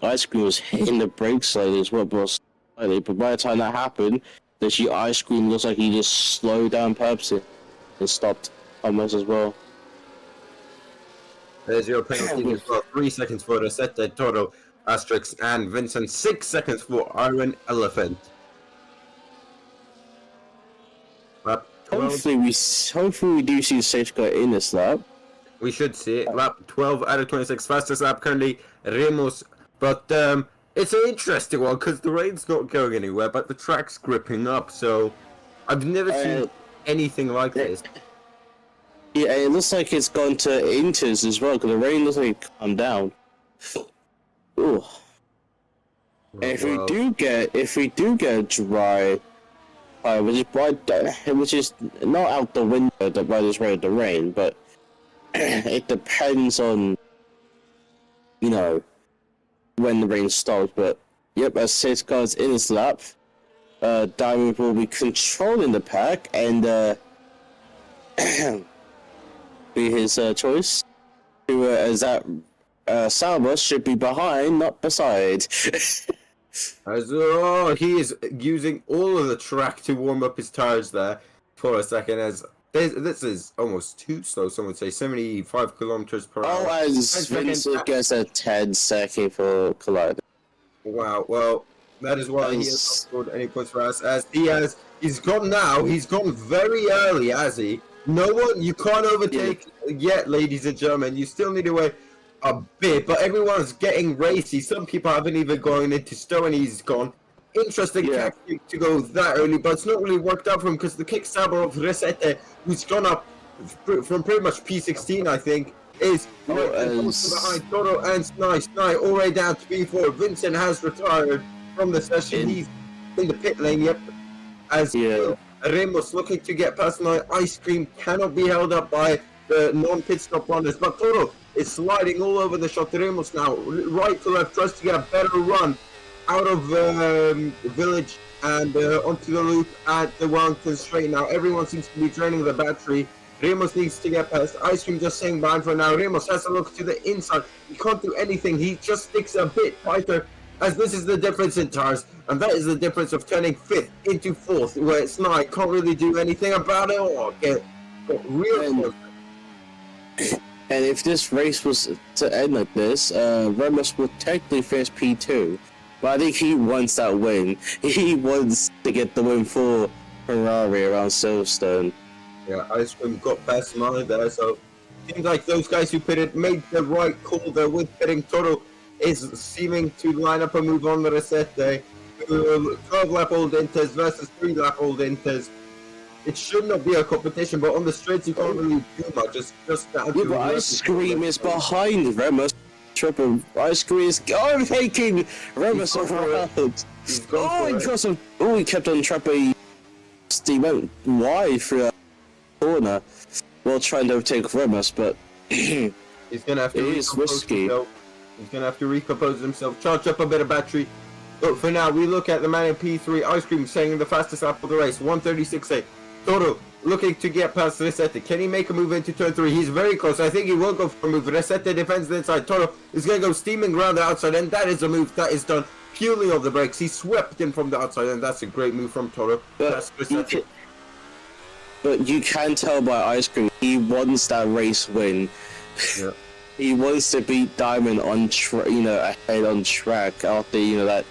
Ice Cream was hitting the brakes slightly as well, but by the time that happened, Ice Cream looks like he just slowed down purposely and stopped almost as well. There's your penalty as well. 3 seconds for Rosetta, Toro, Asterix, and Vincent. 6 seconds for Iron Elephant. Lap 12. Hopefully we do see the safety car in this lap. We should see it. Lap 12 out of 26. Fastest lap currently, Ramos. But it's an interesting one because the rain's not going anywhere, but the track's gripping up. So I've never seen anything like this. Yeah, it looks like it's gone to inters as well because the rain looks like it calmed down. Ooh. If Well, we do get a dry, which is not out the window that by this rate of the rain, but it depends on, you know, when the rain stops. But yep, as safeguards in his lap, Diamond will be controlling the pack and be his choice. As that Salva should be behind, not beside. he is using all of the track to warm up his tires there for a second. As this is almost too slow. Some would say 75 kilometers per hour. Oh, as Vincent gets a 10-second for collider. Wow. Well, that is why he has not scored any points for us. As he's gone now. He's gone very early, has he? No one, you can't overtake yet, ladies and gentlemen. You still need to wait a bit, but everyone's getting racy. Some people haven't even gone into Stowe and he's gone. Interesting tactic to go that early, but it's not really worked out for him because the kickstabber of Resette, who's gone up from pretty much P16, I think, is behind Toro and Sny all the way down to P4. Vincent has retired from the session. He's in the pit lane, as Ramos looking to get past Sny. Ice Cream cannot be held up by the non-pit stop runners, but Toro is sliding all over the shot. Ramos now, right to left, tries to get a better run out of Village and onto the loop at the Wellington straight. Now everyone seems to be draining the battery. Ramos needs to get past. Ice Cream just staying behind for now. Ramos has to look to the inside. He can't do anything. He just sticks a bit tighter, as this is the difference in tires, and that is the difference of turning 5th into 4th, where Sny can't really do anything about it or get real close. And if this race was to end like this, Ramos would technically finish P2. But I think he wants that win. He wants to get the win for Ferrari around Silverstone. Yeah, Ice Cream got past Sny there, so it seems like those guys who pitted made the right call there with pitting. Toro is seeming to line up a move on the reset day. 12-lap-old Inters versus 3-lap-old Inters. It should not be a competition, but on the straights you can't really do much. It's just that. Yeah, but Ice Cream is behind Ramos. Triple Ice Cream is taking Ramos around. He kept on trapping. He went wide through a corner while trying to overtake Ramos, but he's gonna have to risky. He's gonna have to recompose himself, charge up a bit of battery. But for now, we look at the man in P3. Ice Cream saying the fastest lap of the race, 1:36.8. Toro looking to get past Resette. Can he make a move into turn 3? He's very close. I think he will go for a move. Resette defends the inside. Toro is going to go steaming around the outside, and that is a move that is done purely on the brakes. He swept in from the outside, and that's a great move from Toro. But you can tell by Ice Cream, he wants that race win. Yeah. He wants to beat Diamond on ahead on track after that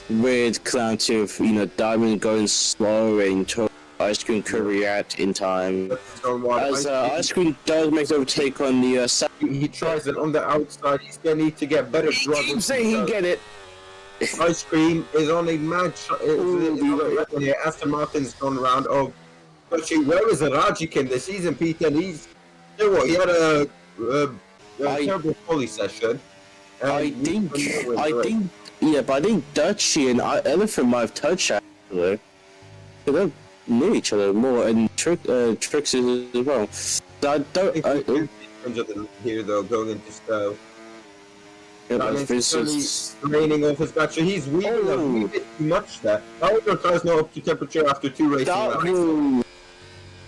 weird calamity of Diamond going slow and Ice Cream could react in time. As Ice Cream does make the overtake on the he tries it on the outside. He's gonna need to get better driving. He keeps saying he get it. Ice Cream is on a mad shot. Aston Martin's gone around. Oh, actually, where is Rajikin this season? P10. He had a terrible quali session. I think Dutchy and Elephant might have touched actually. They don't know each other more, and Tricks as well. So I don't. Here though, going into Stowe. He's draining off his battery. He's weaving a wee bit too much there. How are your cars not up to temperature after 2 racing?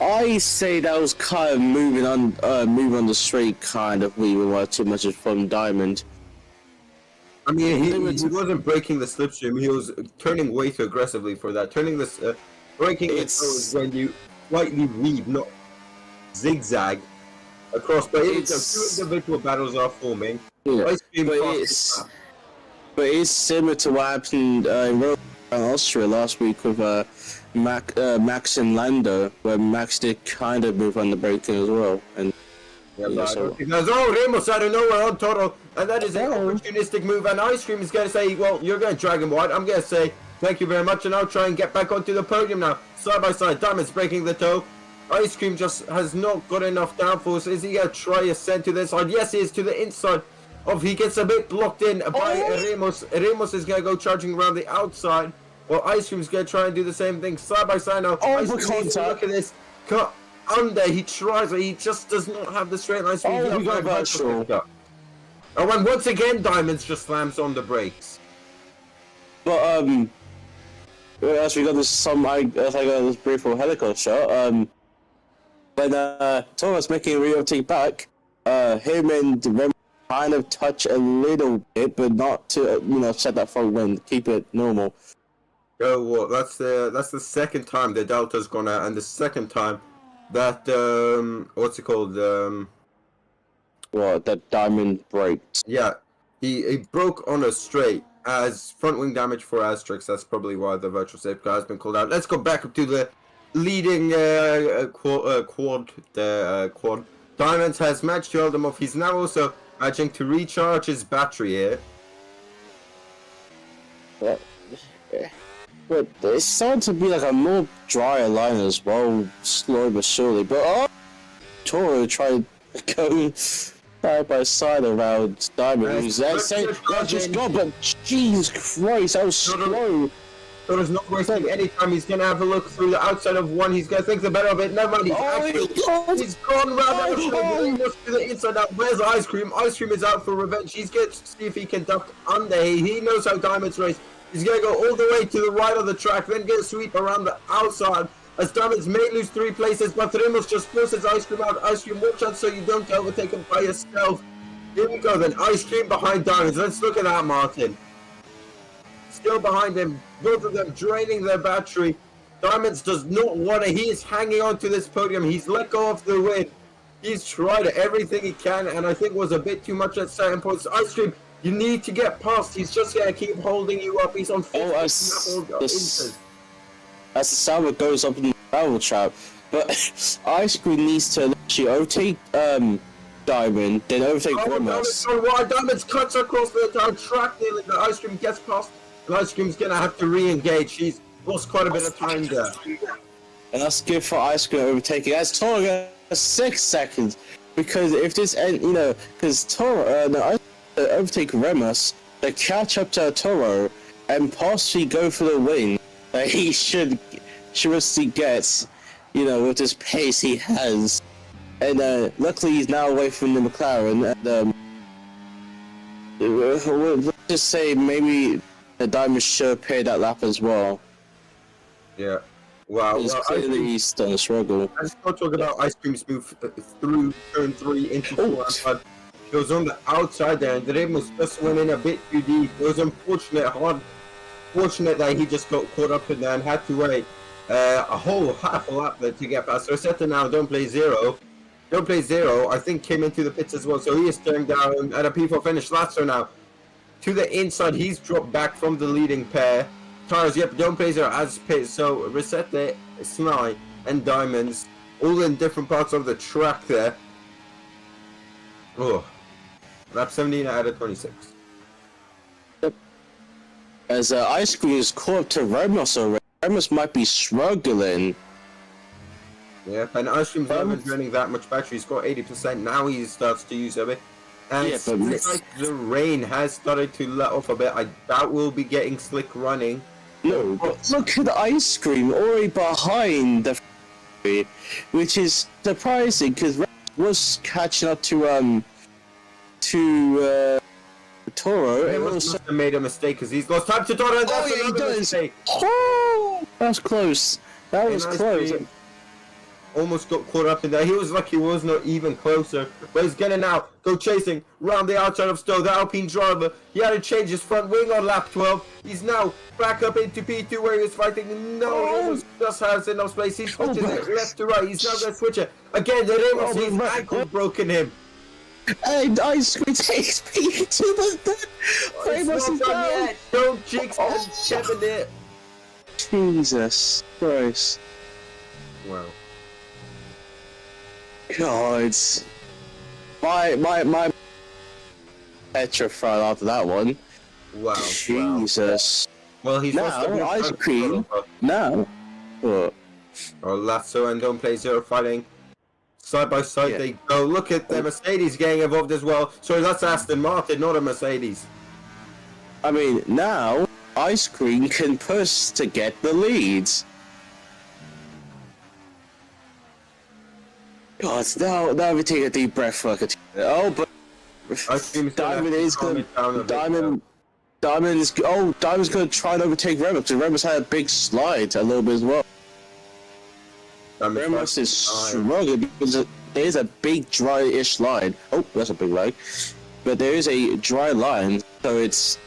I say that was kind of moving on the straight, kind of weaving too much from Diamond. I mean, he wasn't breaking the slipstream. He was turning way too aggressively for that. Turning this, breaking it is when you slightly weave, not zigzag across. But two individual battles are forming. Yeah. But it's similar to what happened in Austria last week with Max and Lando, where Max did kind of move on the braking as well. And Ramos out of nowhere on Toro, and that is an opportunistic move. And Ice Cream is going to say, well, you're going to drag him wide. I'm going to say thank you very much, and I'll try and get back onto the podium now. Side by side, Diamond's breaking the toe. Ice Cream just has not got enough downforce. Is he going to try ascend to the side? Yes, he is, to the inside He gets a bit blocked in by Ramos. Ramos is gonna go charging around the outside. Well, Ice Cream's gonna try and do the same thing side by side now. Ice Cream needs to look at this. Cut under. He tries, but he just does not have the straight line. Oh, we got virtual. Oh, and once again, Diamonds just slams on the brakes. But as we got this, I got this brief helicopter shot. When Thomas making a re-overtake back, him and Rem kind of touch a little bit, but not to set that front wing. Keep it normal. Oh, well, that's the second time the Delta's gone out, and the second time that what's it called? What, that Diamond breaks? Yeah, he broke on a straight as front wing damage for Asterix. That's probably why the virtual safety car has been called out. Let's go back up to the leading quad. Quad. Diamonds has managed to hold him off. He's now also managing to recharge his battery here. But it's starting to be like a more drier line as well, slowly but surely. But Toro tried to go side by side around Diamond. Who's there saying, "I just got," but Jesus Christ, that was slow. Toro's not wasting any time. He's gonna have a look through the outside of one. He's gonna think the better of it. Never mind. He's gone round the outside. To the inside now. Where's Ice Cream? Ice Cream is out for revenge. He's going to see if he can duck under. He knows how Diamonds race. He's going to go all the way to the right of the track, then get a sweep around the outside. As Diamonds may lose 3 places, but Ramos just forces Ice Cream out. Ice Cream, watch out so you don't get overtaken by yourself. Here we go then. Ice Cream behind Diamonds. Let's look at that, Martin. Still behind him. Both of them draining their battery. Diamonds does not want to. He is hanging on to this podium. He's let go of the win. He's tried everything he can, and I think was a bit too much at certain points. Ice Cream, you need to get past. He's just going to keep holding you up. He's on 50 as the Sauber goes up in the gravel trap. But Ice Cream needs to actually overtake Diamond, then overtake Ramos. Diamonds cuts across the entire track nearly. The Ice Cream gets past, and Ice Cream's going to have to re-engage. He's lost quite a bit of time there. And that's good for Ice Cream overtaking. That's Toro 6 seconds. Because if this end, because Toro, overtake Ramos, they catch up to Toro, and possibly go for the win that he should get, with this pace he has. And luckily he's now away from the McLaren, and let's just say maybe the Diamond should have paid that lap as well. Yeah. Wow. Clearly he's done a struggle. Let's not talk about Ice Cream's move through turn 3 into 4, but it was on the outside there, and Ramos just went in a bit too deep. It was fortunate that he just got caught up in there and had to wait a whole half a lap there to get past. So Rosetta now don't play zero. Don't play zero, I think, came into the pits as well, so he is staring down at a P4 finish. Latzer now to the inside. He's dropped back from the leading pair. Tires, yep, don't play zero as pits. So Rosetta, Sly, and Diamonds all in different parts of the track there. Oh, lap 17 out of 26. As Ice Cream is caught up to Ramos already. Ramos might be struggling. Yeah, and Ice Cream's not been draining that much battery. He's got 80%. Now he starts to use a bit. And yeah, but like the rain has started to let off a bit. I doubt we'll be getting slick running. No, but look at Ice Cream already behind the which is surprising because Ramos was catching up to Toro. He must have made a mistake because he's lost time to Toro, and that's another mistake. Oh, that was close. That was close. Almost got caught up in there. He was lucky he was not even closer. But he's gonna now go chasing round the outside of Stowe, the Alpine driver. He had to change his front wing on lap 12. He's now back up into P2 where he was fighting. No, he just has enough space. He's switching it left to right. He's now gonna switch it. Again, the Ramos, his ankle broken him. And Ice Cream takes P2 the Ramos is down. Don't jinx and Kevin it. Jesus Christ. Wow. God, my petrified after that one. Wow. Jesus. Well, he's now Ice Cream. Now. What? Oh, Lasso and Don't Play Zero fighting Side by side they go. Look at the Mercedes getting involved as well. Sorry, that's Aston Martin, not a Mercedes. I mean, now Ice Cream can push to get the leads. God, now we take a deep breath for like but Diamond is going. Diamond's gonna try and overtake Remus. Because Remus had a big slide a little bit as well. Remus is struggling because there is a big dry-ish line. Oh, that's a big line. But there is a dry line, so it's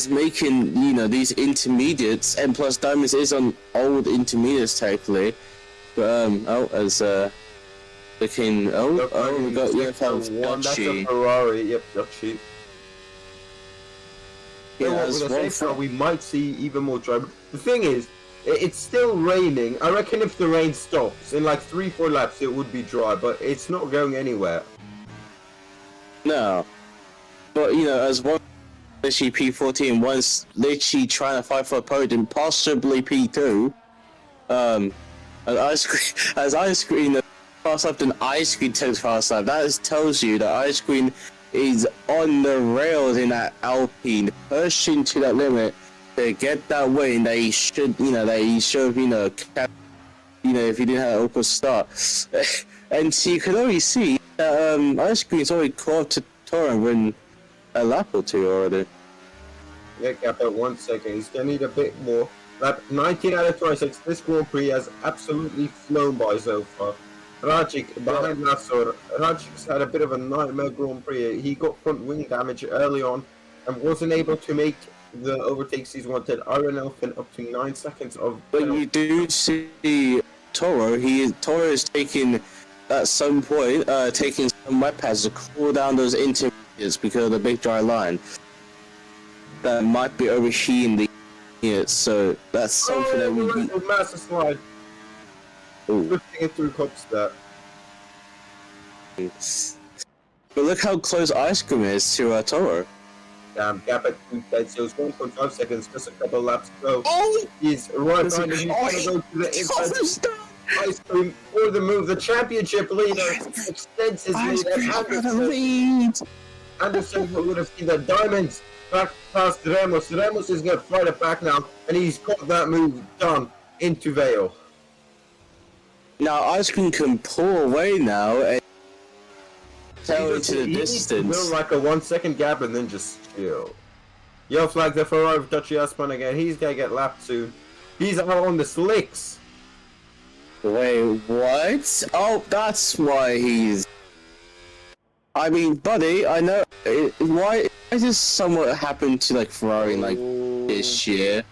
making, you know, these intermediates, and plus Diamonds is on old intermediates technically. But we got that's a Ferrari. Yep, Dutchy. Yeah, with the same car, we might see even more driving. The thing is, it's still raining. I reckon if the rain stops in like 3-4 laps, it would be dry, but it's not going anywhere. No, but you know, as one literally P14, one's literally trying to fight for a podium, possibly P2. As Ice Cream fast lap, then Ice Cream takes fast lap. That tells you that Ice Cream is on the rails in that Alpine, pushing to that limit to get that win. They should, you know, kept, you know, if he didn't have an open start. And so you can already see that Ice Cream's already caught to Torren win a lap or two already. Yeah, Gap at 1 second. He's gonna need a bit more. Lap 19 out of 26. This Grand Prix has absolutely flown by so far. Rajic behind Nassor. Rajic's had a bit of a nightmare Grand Prix. He got front wing damage early on and wasn't able to make the overtakes he's wanted. Iron Elephant up to 9 seconds of. But you do see Toro. Toro is taking at some point taking some wet pads to cool down those intermediates because of the big dry line that might be overheating the units. So that's something that we need. Massive slide. Lifting it through cups there. But look how close Ice Cream is to Toro. Damn, gap at 2 tenths. It was 1.5 seconds, just a couple laps to go. Oh! He's right behind him. He's going to go to the inside. Ice Cream for the move. The championship leader extends his lead. Anderson would have seen the Diamonds back past Ramos. Ramos is going to fight it back now, and he's got that move done into Vale. Now Ice Cream can pull away now and tell into the distance. Build like a 1 second gap and then just chill. Yellow flag the Ferrari of Dutchy Aspan again. He's gonna get lapped soon. He's out on the slicks. Wait, what? Oh, that's why he's. I mean, buddy, I know. Why is this somewhat happened to like Ferrari like this year?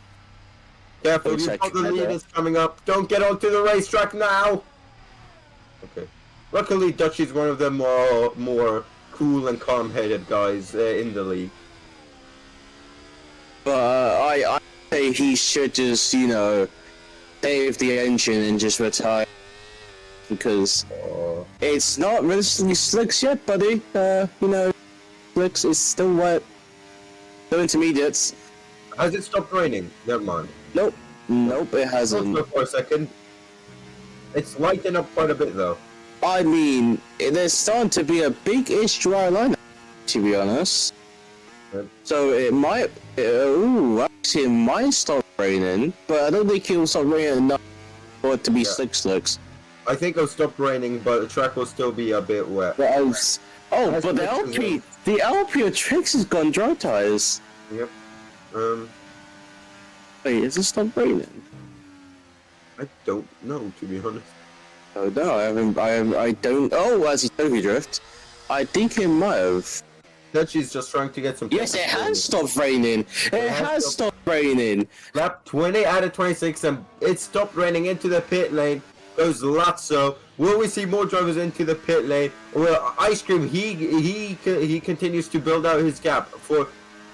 Careful, you've got the leaders coming up. Don't get onto the racetrack now. Okay. Luckily, Dutchy's one of the more cool and calm-headed guys in the league. But I say he should just, you know, save the engine and just retire because it's not really slicks yet, buddy. You know, slicks is still wet. No intermediates. Has it stopped raining? Never mind. Nope, it hasn't. Let's go for a second. It's lighting up quite a bit though. I mean, there's starting to be a big-ish dry line, to be honest. Good. So it might, actually it might stop raining, but I don't think it'll stop raining enough for it to be slicks. I think it'll stop raining, but the track will still be a bit wet. But the LP Tricks has gone dry tires. Yep. Wait, is it stopped raining? I don't know, to be honest. Oh no, I don't. Oh, as he Tokyo Drift, I think it might have. Dutchy's just trying to get some. Yes, it has stopped raining. It has stopped raining. Lap 20 out of 26, and it stopped raining into the pit lane. Goes Lazzo. Will we see more drivers into the pit lane? Well, Ice Cream, he continues to build out his gap. For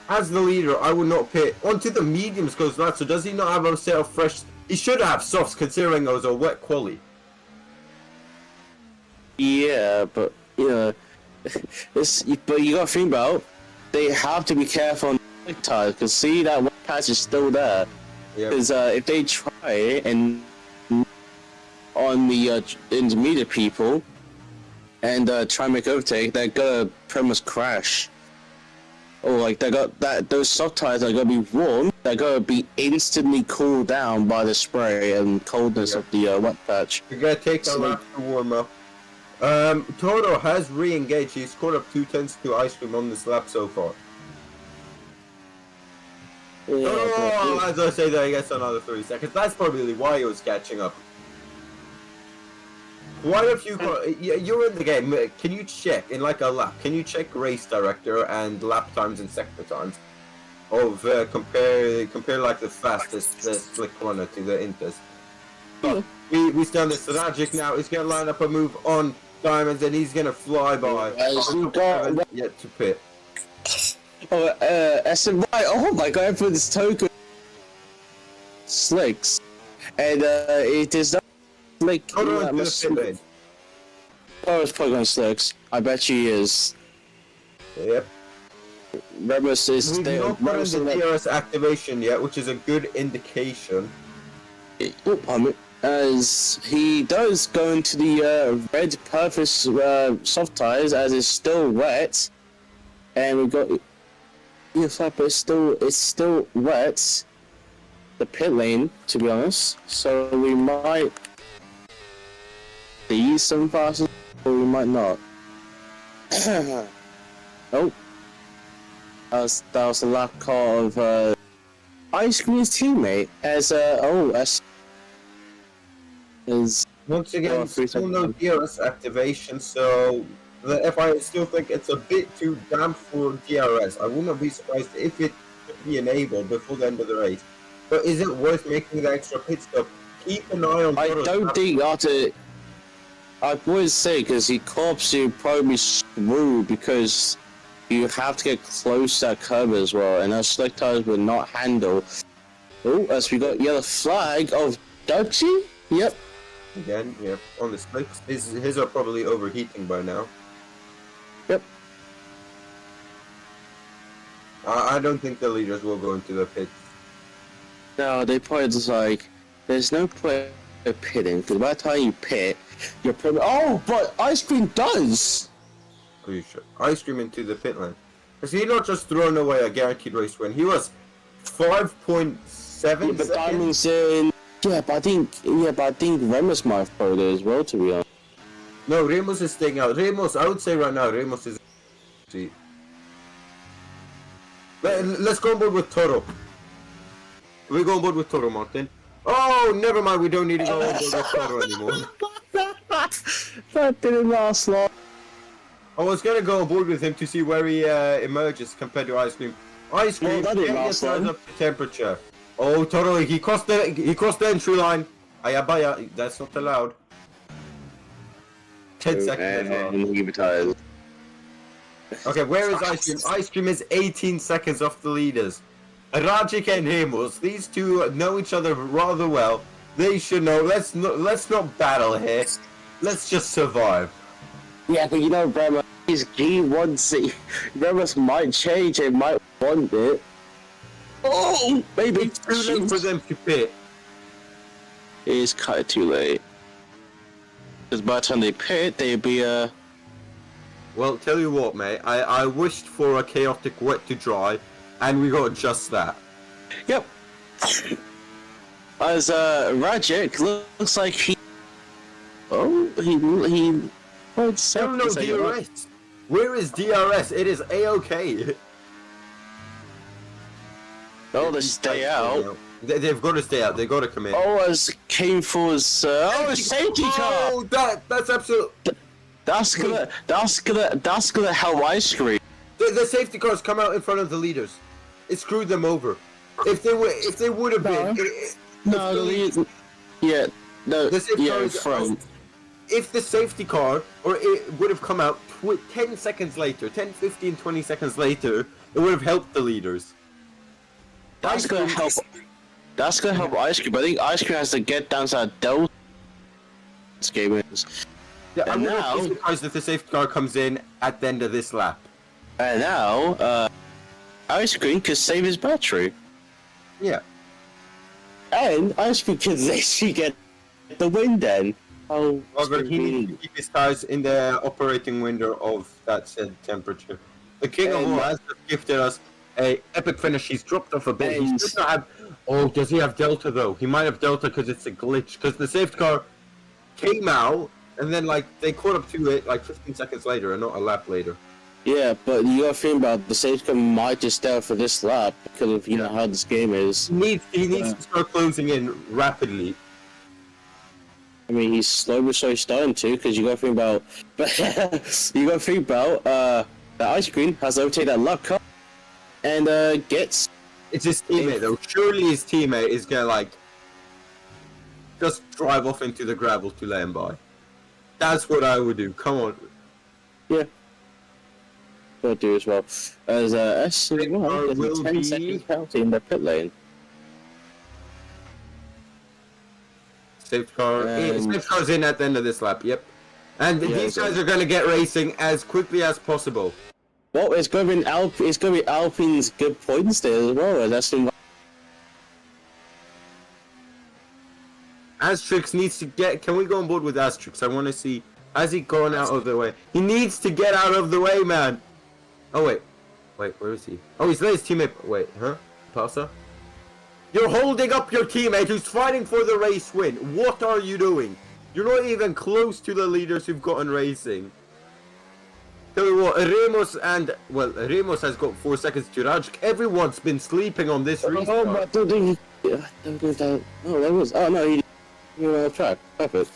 as the leader, I would not pit. Onto the mediums goes Lazzo. Does he not have a set of fresh? He should have softs, considering those are wet quali. Yeah, but you know, but you got to think about, they have to be careful on the tires because see that one patch is still there. Because if they try and on the intermediate people and try and make overtake, they're gonna pretty much crash. Or like those soft tires are gonna be warm. They're gonna be instantly cooled down by the spray and coldness of the wet patch. You're gonna take a lap to warm up. Toto has re-engaged. He's scored up 2 tenths to Ice Cream on this lap so far. Yeah, as I say that, I guess another 30 seconds. That's probably why he was catching up. Quite a few. You're in the game. Can you check in like a lap? Can you check race director and lap times and sector times? Of compare like the fastest slick runner to the Intas. But we stand this Rajic now. He's gonna line up a move on Diamonds and he's gonna fly by. Yet to pit. I said, right, oh my god, I put this token slicks, and it is not slick. I was probably on slicks. I bet she is. Yep. Remus is We've there. not gotten the DRS activation yet, which is a good indication. As he does go into the red purpose soft tires, as it's still wet, and we've got. Yes, but it's still wet, the pit lane, to be honest. So we might see some fastest, or we might not. Nope. That was the lack of Ice Cream's teammate as once again still no DRS activation, so the FIA still think it's a bit too damp for DRS. I wouldn't be surprised if it could be enabled before the end of the race. But is it worth making the extra pit stop? Keep an eye on. I don't think after. I would say because he cops you probably screwed because you have to get close to that curve as well, and those slick tires will not handle. Oh, as we got yellow flag of Dutchy. Yep. Again, yeah, on the slicks. His are probably overheating by now. Yep. I don't think the leaders will go into the pit. No, they probably just like, there's no point of pitting, because by the time you pit, you're probably, oh, but Ice Cream does! Are you sure? Ice Cream into the pit lane. Because he not just thrown away a guaranteed race win, he was 5.7 yeah, but Diamond's in, yeah, but I think Remus might have probably there as well, to be honest. No, Ramos is staying out. Ramos, I would say right now, Ramos is... Let's go on board with Toro. We go on board with Toro, Martin. Oh, never mind, we don't need to go on board with Toro anymore. That didn't last long. I was gonna go on board with him to see where he emerges compared to Ice Cream. Ice Cream, that didn't last long. up the temperature. Oh, Toro, he crossed the entry line. Ayabaya, that's not allowed. 10 seconds. And Okay, where is Ice Cream? Ice Cream is 18 seconds off the leaders. Rajic and Ramos, these two know each other rather well. They should know. Let's not battle here. Let's just survive. Yeah, but you know, Remus, he wants it. Remus might change it, might want it. Oh, maybe It's too late for them to pit. It is kind of too late. Because by the time they pit, they'd be Well, tell you what, mate. I wished for a chaotic wet to dry, and we got just that. Yep. As Rajic looks like he. Oh, he. No, DRS. Where is DRS? It is A-OK. Oh, they stay out. They've got to stay out. They've got to commit. Oh, as came for his safety car. Oh, that's absolute. That's gonna help Ice Cream. The safety cars come out in front of the leaders. It screwed them over. If they would have been. No, the lead. Yeah, no. The safety car Yeah, is front. If the safety car, or it would have come out 10 seconds later, 10, 15, 20 seconds later, it would have helped the leaders. That's gonna help. That's gonna help Ice Cream. But I think Ice Cream has to get down to that Delta. This game is. Yeah, I'm And not now- surprised if the safety car comes in at the end of this lap. And now, Ice Cream can save his battery. Yeah. And Ice Cream can actually get the win then. Oh, However, he needs to keep his tires in the operating window of that said temperature. The King of All has just gifted us a epic finish. He's dropped off a bit. He should not have. Oh, does he have Delta though? He might have Delta because it's a glitch. Because the safety car came out and then like they caught up to it like 15 seconds later and not a lap later. Yeah, but you gotta think about the safety car might just stay out for this lap because of you know how this game is. He needs to start closing in rapidly. I mean, he's slowly starting to, because you got to think about, the ice cream has to overtake that luck car, and gets. It's his teammate though. Surely his teammate is gonna like just drive off into the gravel to let him by. That's what I would do. Come on. Yeah. I'll do as well. As S1 will 10 be- second penalty in the pit lane. Safety car's in at the end of this lap. Yep. And these guys are gonna get racing as quickly as possible. Well, it's going to be Alpine's good points there as well. That's Asterix needs to get. Can we go on board with Asterix? I want to see. Has he gone out of the way? He needs to get out of the way, man. Oh wait, where is he? Oh, he's let his teammate. Wait, huh? Pasa? You're holding up your teammate who's fighting for the race win. What are you doing? You're not even close to the leaders who've gotten racing. Tell you what, Ramos has got 4 seconds to Rajk. Everyone's been sleeping on this restart. Oh, but I don't think that. Oh, that was. Oh no, he went off track. Perfect.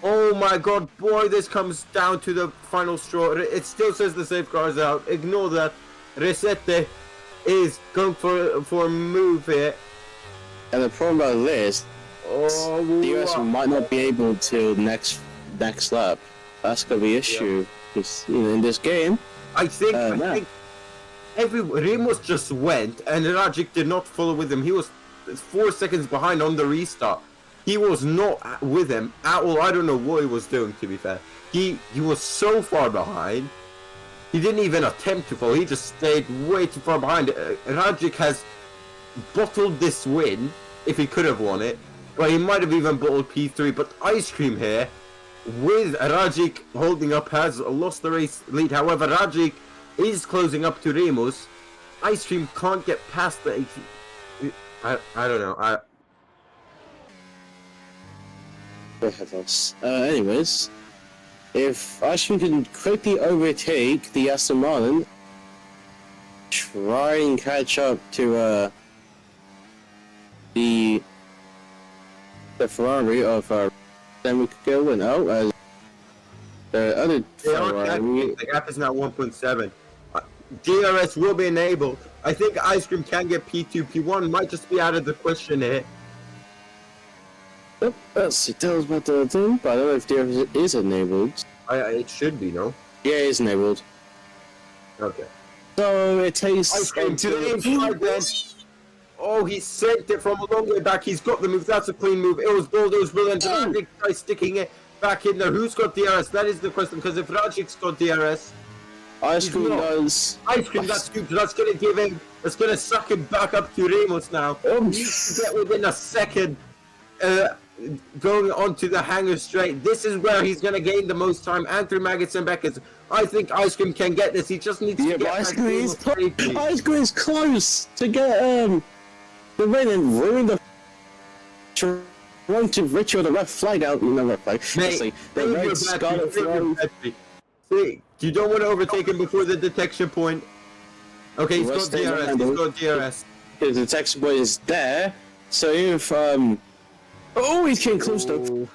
Oh my god, boy, this comes down to the final straw. It still says the safe car's out. Ignore that. Resette is going for a move here. And the problem about this, the US might not be able to next lap. That's gonna be an issue. Because in this game, I think Ramos just went and Rajic did not follow with him. He was 4 seconds behind on the restart. He was not with him at all. I don't know what he was doing, to be fair. He was so far behind. He didn't even attempt to follow. He just stayed way too far behind. Rajic has bottled this win, if he could have won it. Well, he might have even bottled P3, but Ice Cream here, with Rajic holding up, has lost the race lead. However, Rajic is closing up to Ramos. Ice Cream can't get past the... I don't know. anyways, if Ice Cream can quickly overtake the Aston Martin, try and catch up to the Ferrari of then we could go and out as the other Ferrari. The gap is now 1.7. DRS will be enabled. I think Ice Cream can get P2. P1 might just be out of the question here. Yep, that's it. Tells about the thing, but I don't know if DRS is enabled. It should be, no? Yeah, it is enabled. Okay. So it takes Ice Cream to the inside then. Oh, he sent it from a long way back. He's got the move. That's a clean move. It was bold. It was brilliant. Rajic by sticking it back in there. Who's got DRS? That is the question. Because if Rajic's got DRS, Ice Cream does. Ice Cream, that's good. That's going to give him. That's going to suck him back up to Ramos now. He needs to get within a second. Going onto the hangar straight. This is where he's going to gain the most time. And through Maggots and Beckett. I think Ice Cream can get this. He just needs to get Ice Cream is close to get the win and ruin the trying to Richard the red flag out. No red flag. Mate, the red scarlet flag. See, you don't want to overtake him before the detection point. Okay, he's got DRS. He's got DRS. His detection point is there. So if oh, he's getting close though.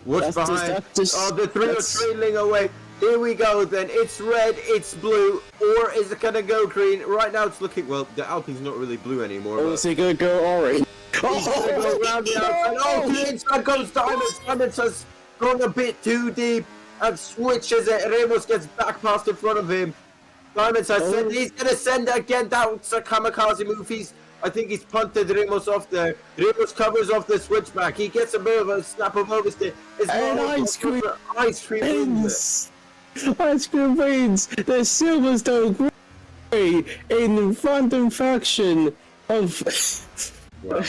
What's behind? The three are trailing away. Here we go then. It's red, it's blue, or is it gonna go green? Right now it's looking, well, the Alpine's not really blue anymore. Or is he gonna go orange? He's gonna go around the outside. Oh, to the inside goes Diamond. Diamond has gone a bit too deep and switches it. Ramos gets back past in front of him. Diamond has sent, he's gonna send it again. That's a kamikaze move. I think he's punted Ramos off there. Ramos covers off the switchback. He gets a bit of a snap of oversteer. Ice Cream wins. Ice Cream wins the Silverstone Grand Prix in random faction of. Wow.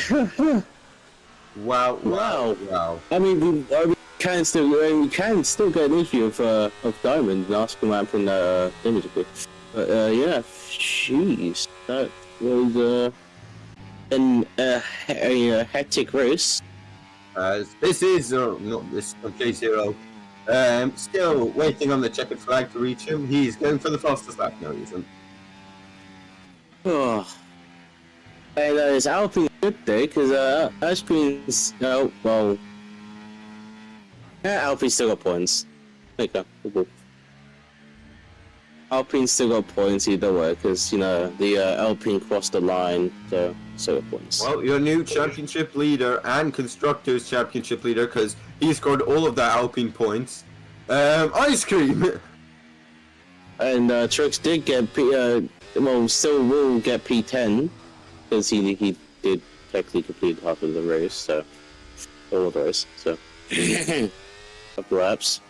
Wow. I mean, we can still get an interview of Diamond and ask him what happened image. But yeah, jeez, that was a hectic race. This is not this J0. Still waiting on the checkered flag to reach him. He's going for the fastest lap. No, he isn't. Oh. And it's Alpine good day because Alpine's well, yeah, Alpine still got points. Okay, cool. Alpine still got points either way because the Alpine crossed the line, so got points. Well, your new championship leader and constructors championship leader, because he scored all of the Alpine points. Ice cream. And Trix did get still will get P10 because he did technically complete half of the race, so all of the race, so couple laps.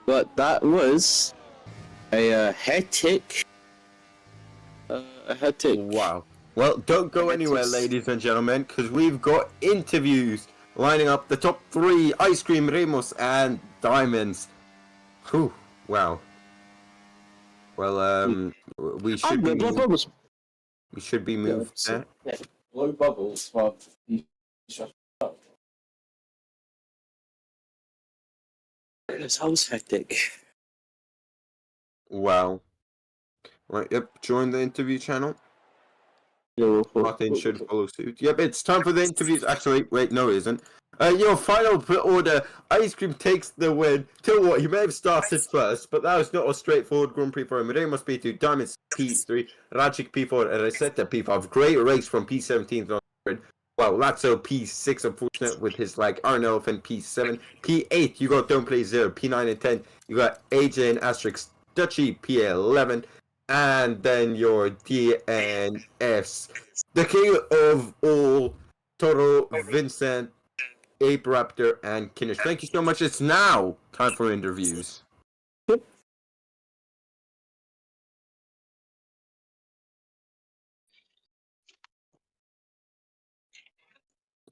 But that was a hectic. Wow. Well, don't go anywhere, ladies and gentlemen, because we've got interviews lining up. The top 3: Ice Cream, Ramos, and Diamonds. Whew. Wow. Well, we should be moved. We should be moved there. Blow bubbles, but you shut up. It sounds hectic. Wow. Right, yep, join the interview channel. Martin should follow suit. Yep, it's time for the interviews. Actually, wait, no, it isn't. Your final order, Ice Cream takes the win. Tell what, he may have started first, but that was not a straightforward Grand Prix for him. Ramos P2, Diamonds P3, Rajic P4, and Reseta P5. Great race from P17 to Wow, Lazzo P6, unfortunate with his Iron Elephant P7. P8, you got Don't Play 0. P9 and 10, you got AJ and Asterix Dutchy P11. And then your DNFs. The king of all, Toro, Vincent, Ape Raptor, and Kinnish. Thank you so much. It's now time for interviews. Yep.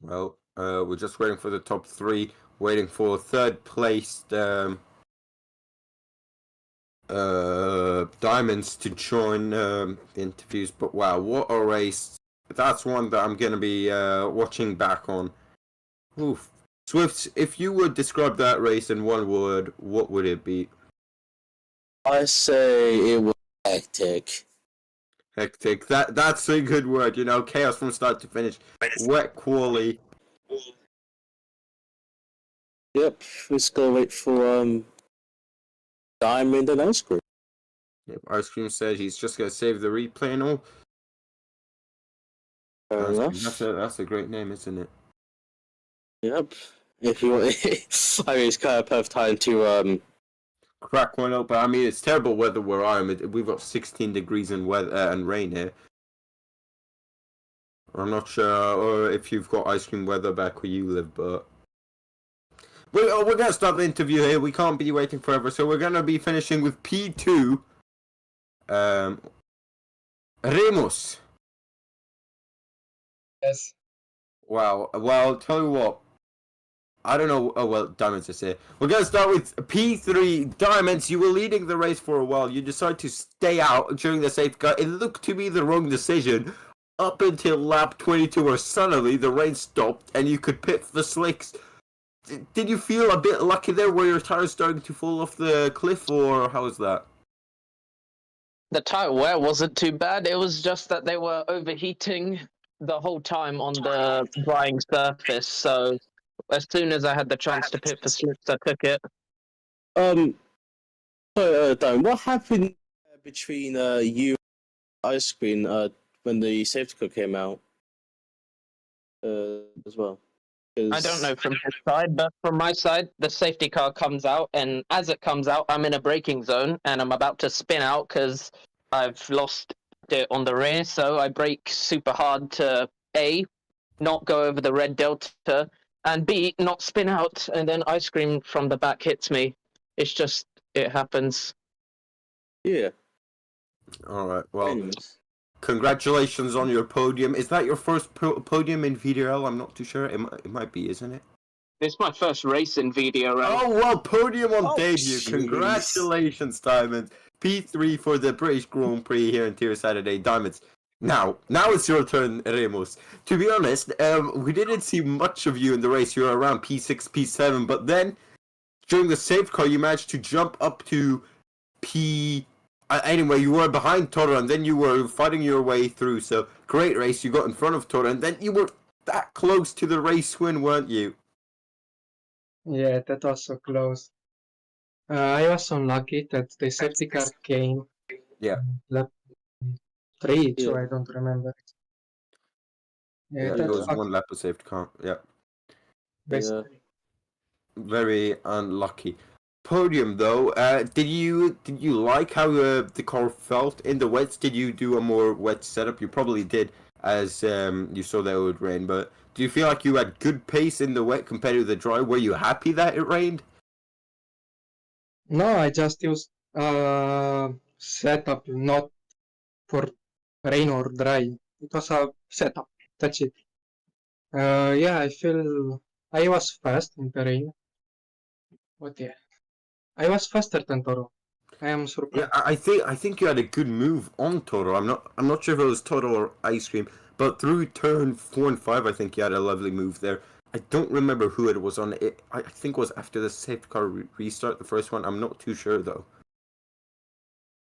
Well, we're just waiting for the top 3. Waiting for third place. Diamonds to join the interviews, but wow, what a race. That's one that I'm gonna be watching back on. Oof. Swifts, if you would describe that race in one word, what would it be? I say it was hectic. Hectic. That's a good word, chaos from start to finish. Wet quali. Yep, let's go wait for Diamond and Ice Cream. Yep, Ice Cream said he's just gonna save the replay and all. Fair enough. That's a great name, isn't it? Yep. If you want, I mean, it's kind of perfect time to crack one open. I mean, it's terrible weather where I am. We've got 16 degrees in weather and rain here. I'm not sure if you've got ice cream weather back where you live, but we're gonna start the interview here. We can't be waiting forever, so we're gonna be finishing with P2. Ramos. Yes. Wow. Well, tell you what. I don't know. Oh, well, Diamonds is here. We're going to start with P3. Diamonds, you were leading the race for a while. You decided to stay out during the safety car. It looked to be the wrong decision up until lap 22 where suddenly the rain stopped and you could pit the slicks. Did you feel a bit lucky there where your tires starting to fall off the cliff, or how was that? The tire wear wasn't too bad. It was just that they were overheating the whole time on the drying surface. So as soon as I had the chance to pit for slips, I took it. Don, what happened between you and Ice Cream when the safety car came out as well? I don't know from his side, but from my side, the safety car comes out, and as it comes out, I'm in a braking zone, and I'm about to spin out because I've lost it on the rear, so I brake super hard to A, not go over the red delta, and B, not spin out, and then Ice Cream from the back hits me. It's just, it happens. Yeah. Alright, well, congratulations on your podium. Is that your first podium in VDRL? I'm not too sure. It might be, isn't it? It's my first race in VDRL. Oh, well, podium on debut. jeez. Congratulations, Diamonds. P3 for the British Grand Prix here in Tier Saturday. Diamonds. Now it's your turn, Ramos. To be honest, we didn't see much of you in the race. You were around P6, P7, but then during the safety car, you managed to jump up to P. Anyway, you were behind Toro, and then you were fighting your way through. So great race. You got in front of Toro, and then you were that close to the race win, weren't you? Yeah, that was so close. I was unlucky that the safety car came. Yeah. Lap 3, so Yeah. I don't remember. Yeah, that it was fucked one lap of safety car. Yeah. basically. Very unlucky. Podium though, did you like how the car felt in the wets? Did you do a more wet setup? You probably did, as you saw that it would rain. But do you feel like you had good pace in the wet compared to the dry? Were you happy that it rained? No, I just used setup, not for rain or dry. It was a setup. That's it. Yeah, I feel I was fast in the rain. But yeah, I was faster than Toro. I am Yeah, surprised. I think you had a good move on Toro. I'm not sure if it was Toro or Ice Cream, but through turn 4 and 5, I think you had a lovely move there. I don't remember who it was on. I think it was after the safety car restart, the first one. I'm not too sure though.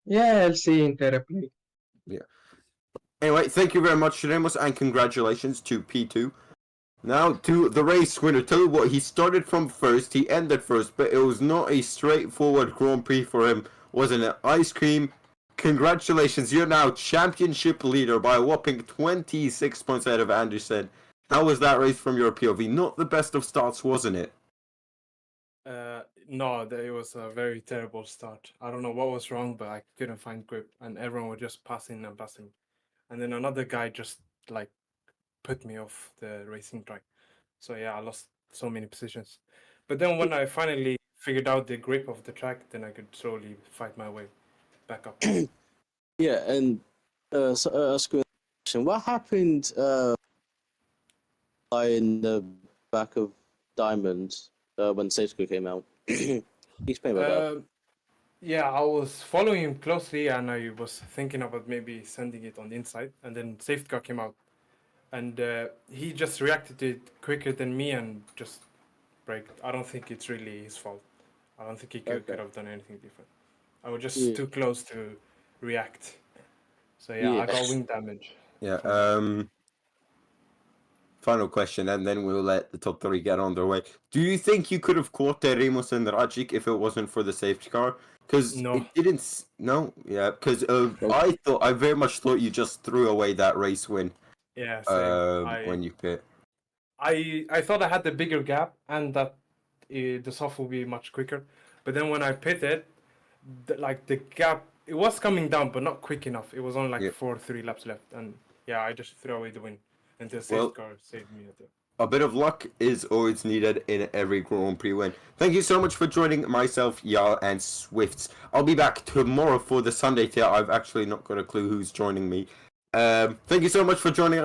Yeah, I'll see in the replay. Anyway, thank you very much, Ramos, and congratulations to P2. Now to the race winner. Tell you what, he started from first, he ended first, but it was not a straightforward Grand Prix for him, wasn't it? Ice Cream, congratulations, you're now championship leader by a whopping 26 points ahead of Anderson. How was that race from your POV? Not the best of starts, wasn't it? No, it was a very terrible start. I don't know what was wrong, but I couldn't find grip, and everyone was just passing and passing. And then another guy just like put me off the racing track. So yeah, I lost so many positions. But then when I finally figured out the grip of the track, then I could slowly fight my way back up. Yeah, and ask you a question. What happened in the back of Diamond when safety car came out? Explain about that. Yeah, I was following him closely, and I was thinking about maybe sending it on the inside, and then safety car came out, and he just reacted to it quicker than me and just braked. I don't think it's really his fault. I don't think he could have done anything different. I was just too close to react. So yeah, I got wing damage. Yeah, final question, and then we'll let the top 3 get on their way. Do you think you could have caught Ramos and Rajic if it wasn't for the safety car? Because No. it didn't. No, yeah, because I very much thought you just threw away that race win. Yeah, same. When you pit. I thought I had the bigger gap and that the soft will be much quicker. But then when I pitted, the gap, it was coming down, but not quick enough. It was only like 3 laps left. And yeah, I just threw away the win. And the safety car saved me at the... A bit of luck is always needed in every Grand Prix win. Thank you so much for joining myself, Yal, and Swifts. I'll be back tomorrow for the Sunday tier. I've actually not got a clue who's joining me. Thank you so much for joining us.